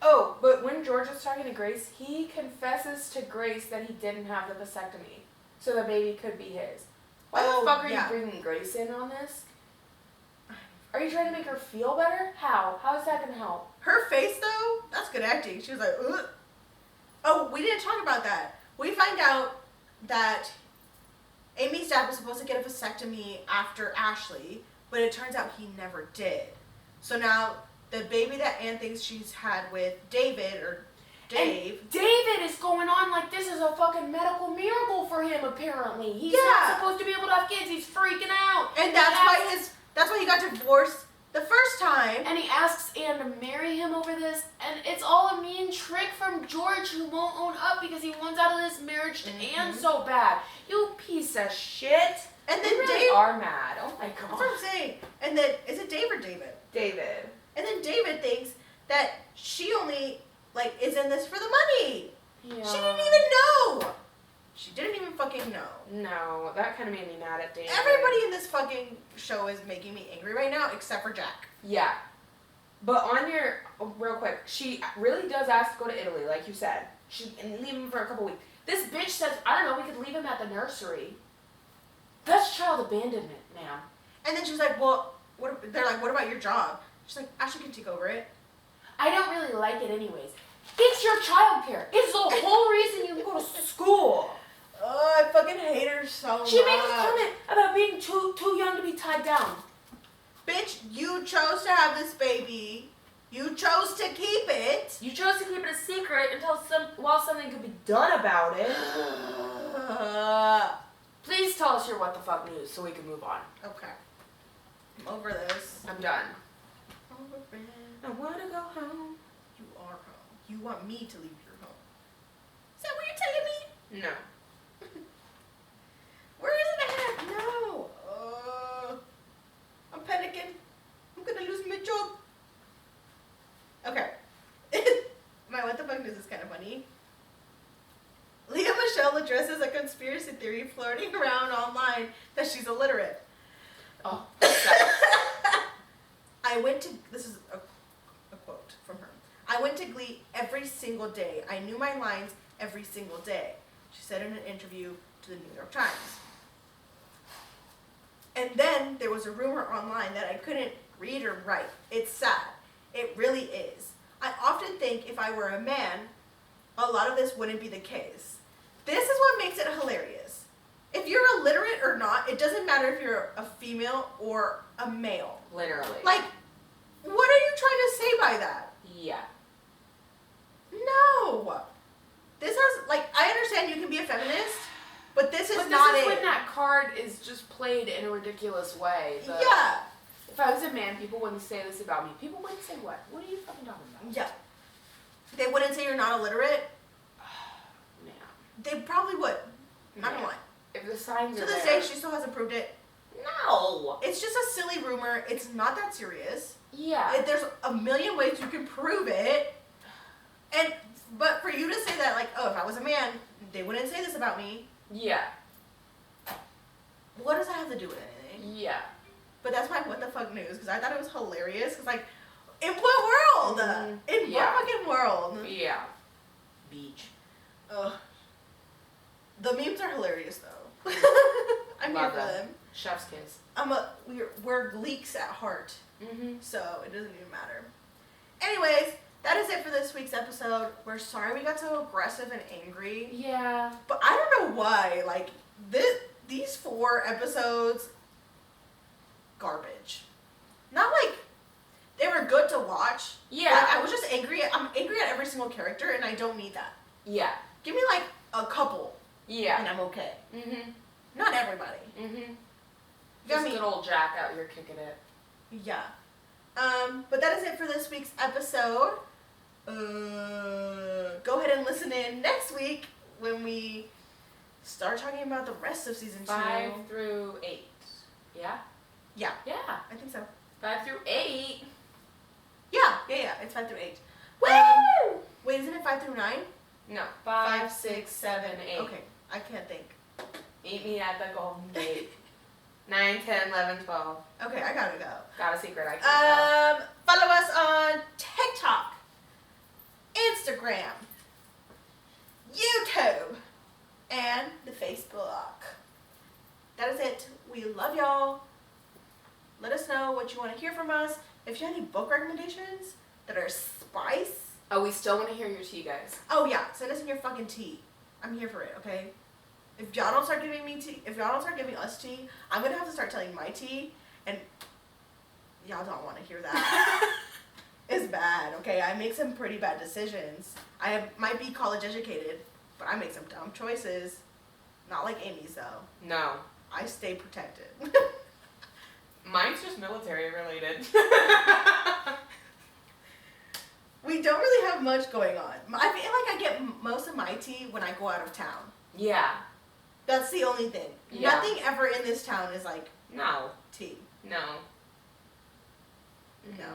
[SPEAKER 2] Oh, but when George is talking to Grace, he confesses to Grace that he didn't have the vasectomy. So the baby could be his. Why the fuck are you bringing Grace in on this? Are you trying to make her feel better? How? How is that going to help?
[SPEAKER 1] Her face, though, that's good acting. She was like, ugh. Oh, we didn't talk about that. We find out that Amy's dad was supposed to get a vasectomy after Ashley, but it turns out he never did. So now the baby that Anne thinks she's had with David, or Dave.
[SPEAKER 2] And David is going on like this is a fucking medical miracle for him, apparently. He's not supposed to be able to have kids. He's freaking out.
[SPEAKER 1] And that's why he got divorced the first time.
[SPEAKER 2] And he asks Anne to marry him over this, and it's all a mean trick from George, who won't own up because he wants out of this marriage to Anne so bad. You piece of shit.
[SPEAKER 1] And then
[SPEAKER 2] you really
[SPEAKER 1] Dave
[SPEAKER 2] are mad. Oh my god.
[SPEAKER 1] That's what I'm saying. And then, is it Dave or David?
[SPEAKER 2] David.
[SPEAKER 1] And then David thinks that she only, is in this for the money.
[SPEAKER 2] Yeah.
[SPEAKER 1] She didn't even know. She didn't even fucking know.
[SPEAKER 2] No, that kind of made me mad at David.
[SPEAKER 1] Everybody in this fucking show is making me angry right now, except for Jack.
[SPEAKER 2] Yeah. But real quick, she really does ask to go to Italy, like you said. And leave him for a couple weeks. This bitch says, I don't know, we could leave him at the nursery. That's child abandonment, ma'am.
[SPEAKER 1] And then she was like, well, they're like, what about your job? She's like, Ashley can take over it.
[SPEAKER 2] I don't really like it anyways. It's your childcare. It's the whole reason you go to school.
[SPEAKER 1] Oh, I fucking hate her so much.
[SPEAKER 2] She makes a comment about being too young to be tied down.
[SPEAKER 1] Bitch, you chose to have this baby. You chose to keep it.
[SPEAKER 2] You chose to keep it a secret while something could be done about it. Please tell us your what the fuck news so we can move on.
[SPEAKER 1] Okay. I'm over this.
[SPEAKER 2] I'm done.
[SPEAKER 1] Over it.
[SPEAKER 2] I want to go home.
[SPEAKER 1] You are home. You want me to leave your home. Is that what you're telling me?
[SPEAKER 2] No.
[SPEAKER 1] Where is it at? No. I'm panicking. I'm gonna lose my job. Okay. My what the fuck news is kind of funny. Leah Michelle addresses a conspiracy theory floating around online that she's illiterate.
[SPEAKER 2] Oh.
[SPEAKER 1] This is a quote from her. I went to Glee every single day. I knew my lines every single day. She said in an interview to the New York Times. And then there was a rumor online that I couldn't read or write. It's sad. It really is. I often think if I were a man, a lot of this wouldn't be the case. This is what makes it hilarious. If you're illiterate or not, it doesn't matter if you're a female or a male.
[SPEAKER 2] Literally.
[SPEAKER 1] Like, what are you trying to say by that?
[SPEAKER 2] Yeah.
[SPEAKER 1] No. This has, I understand you can be a feminist, but this is
[SPEAKER 2] But
[SPEAKER 1] not
[SPEAKER 2] this is
[SPEAKER 1] it.
[SPEAKER 2] when that card is just played in a ridiculous way.
[SPEAKER 1] Yeah.
[SPEAKER 2] If I was a man, people wouldn't say this about me. People wouldn't say what? What are you fucking talking about?
[SPEAKER 1] Yeah. They wouldn't say you're not illiterate.
[SPEAKER 2] Man.
[SPEAKER 1] They probably would. Not gonna lie.
[SPEAKER 2] If the signs
[SPEAKER 1] To
[SPEAKER 2] are
[SPEAKER 1] this
[SPEAKER 2] there.
[SPEAKER 1] day, she still hasn't proved it.
[SPEAKER 2] No.
[SPEAKER 1] It's just a silly rumor. It's not that serious.
[SPEAKER 2] Yeah.
[SPEAKER 1] There's a million ways you can prove it. But for you to say that, if I was a man, they wouldn't say this about me.
[SPEAKER 2] Yeah.
[SPEAKER 1] What does that have to do with anything?
[SPEAKER 2] Yeah.
[SPEAKER 1] But that's my what the fuck news, because I thought it was hilarious. Because, in what world? In what fucking world?
[SPEAKER 2] Yeah. Beach.
[SPEAKER 1] Ugh. The memes are hilarious, though. I'm
[SPEAKER 2] Love
[SPEAKER 1] here for
[SPEAKER 2] them.
[SPEAKER 1] them.
[SPEAKER 2] Chef's kiss.
[SPEAKER 1] We're Gleeks at heart,
[SPEAKER 2] Mm-hmm.
[SPEAKER 1] so it doesn't even matter. Anyways, that is it for this week's episode. We're sorry we got so aggressive and angry.
[SPEAKER 2] Yeah.
[SPEAKER 1] But I don't know why. These 4 episodes, garbage. Not they were good to watch.
[SPEAKER 2] Yeah.
[SPEAKER 1] I was just angry. I'm angry at every single character, and I don't need that.
[SPEAKER 2] Yeah.
[SPEAKER 1] Give me a couple,
[SPEAKER 2] Yeah.
[SPEAKER 1] and I'm okay.
[SPEAKER 2] Mm-hmm.
[SPEAKER 1] Not everybody.
[SPEAKER 2] Mm-hmm. Just
[SPEAKER 1] Yummy.
[SPEAKER 2] good old Jack out here kicking it.
[SPEAKER 1] Yeah. But that is it for this week's episode. Go ahead and listen in next week when we start talking about the rest of season 2.
[SPEAKER 2] 5 through 8. Yeah?
[SPEAKER 1] Yeah,
[SPEAKER 2] Yeah.
[SPEAKER 1] I think so.
[SPEAKER 2] 5 through 8.
[SPEAKER 1] Yeah. It's 5 through 8.
[SPEAKER 2] Woo!
[SPEAKER 1] Wait, isn't it 5 through 9?
[SPEAKER 2] No. 5, 6, 7, 8.
[SPEAKER 1] Okay, I can't think.
[SPEAKER 2] Meet me at the Golden Gate. 9, 10, 11, 12.
[SPEAKER 1] Okay, I gotta go.
[SPEAKER 2] Got a secret I can't tell.
[SPEAKER 1] Follow us on TikTok, Instagram, YouTube, and the Facebook. That is it. We love y'all. Let us know what you want to hear from us. If you have any book recommendations that are spice.
[SPEAKER 2] Oh, we still want to hear your tea, guys.
[SPEAKER 1] Oh yeah, send us in your fucking tea. I'm here for it, okay? If y'all don't start giving me tea, if y'all don't start giving us tea, I'm gonna have to start telling my tea, and y'all don't want to hear that. It's bad, okay? I make some pretty bad decisions. Might be college educated, but I make some dumb choices. Not like Amy's though.
[SPEAKER 2] No.
[SPEAKER 1] I stay protected.
[SPEAKER 2] Mine's just military related.
[SPEAKER 1] We don't really have much going on. I feel like I get most of my tea when I go out of town.
[SPEAKER 2] Yeah.
[SPEAKER 1] That's the only thing.
[SPEAKER 2] Yeah.
[SPEAKER 1] Nothing ever in this town is like
[SPEAKER 2] No.
[SPEAKER 1] tea.
[SPEAKER 2] No.
[SPEAKER 1] No.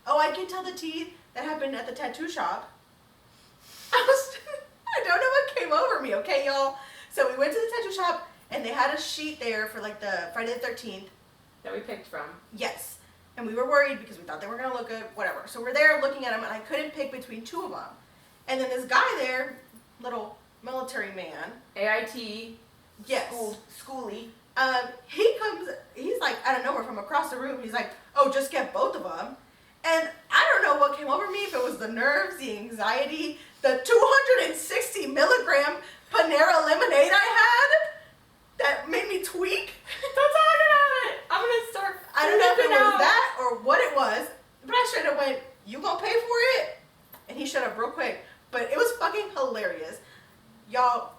[SPEAKER 1] Oh, I can tell the tea that happened at the tattoo shop. I don't know what came over me, okay, y'all? So we went to the tattoo shop, and they had a sheet there for like the Friday the 13th.
[SPEAKER 2] That we picked from.
[SPEAKER 1] Yes. And we were worried because we thought they were going to look good, whatever. So we're there looking at them, and I couldn't pick between 2 of them. And then this guy there, little military man.
[SPEAKER 2] AIT.
[SPEAKER 1] Yes.
[SPEAKER 2] Schooly.
[SPEAKER 1] He's like out of nowhere from across the room. He's like, oh, just get both of them. And I don't know what came over me, if it was the nerves, the anxiety, the 260 milligram Panera lemonade I had that made me tweak.
[SPEAKER 2] Don't talk about it. I'm going to start.
[SPEAKER 1] I don't know if it
[SPEAKER 2] flipping
[SPEAKER 1] was
[SPEAKER 2] out.
[SPEAKER 1] that or what it was, but I should have went, you gonna pay for it? And he shut up real quick. But it was fucking hilarious. Y'all,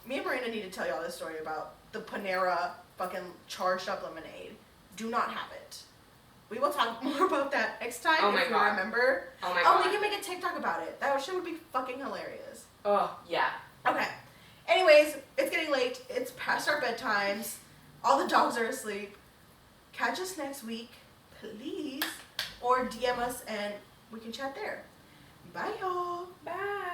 [SPEAKER 1] me and Marina need to tell y'all this story about the Panera fucking charged up lemonade. Do not have it. We will talk more about that next time
[SPEAKER 2] Oh my
[SPEAKER 1] if we
[SPEAKER 2] God.
[SPEAKER 1] remember.
[SPEAKER 2] Oh my
[SPEAKER 1] Oh,
[SPEAKER 2] God.
[SPEAKER 1] we can make a TikTok about it. That shit would be fucking hilarious.
[SPEAKER 2] Oh, yeah.
[SPEAKER 1] Okay. Anyways, it's getting late. It's past our bedtimes. All the dogs are asleep. Catch us next week, please. Or DM us and we can chat there. Bye, y'all.
[SPEAKER 2] Bye.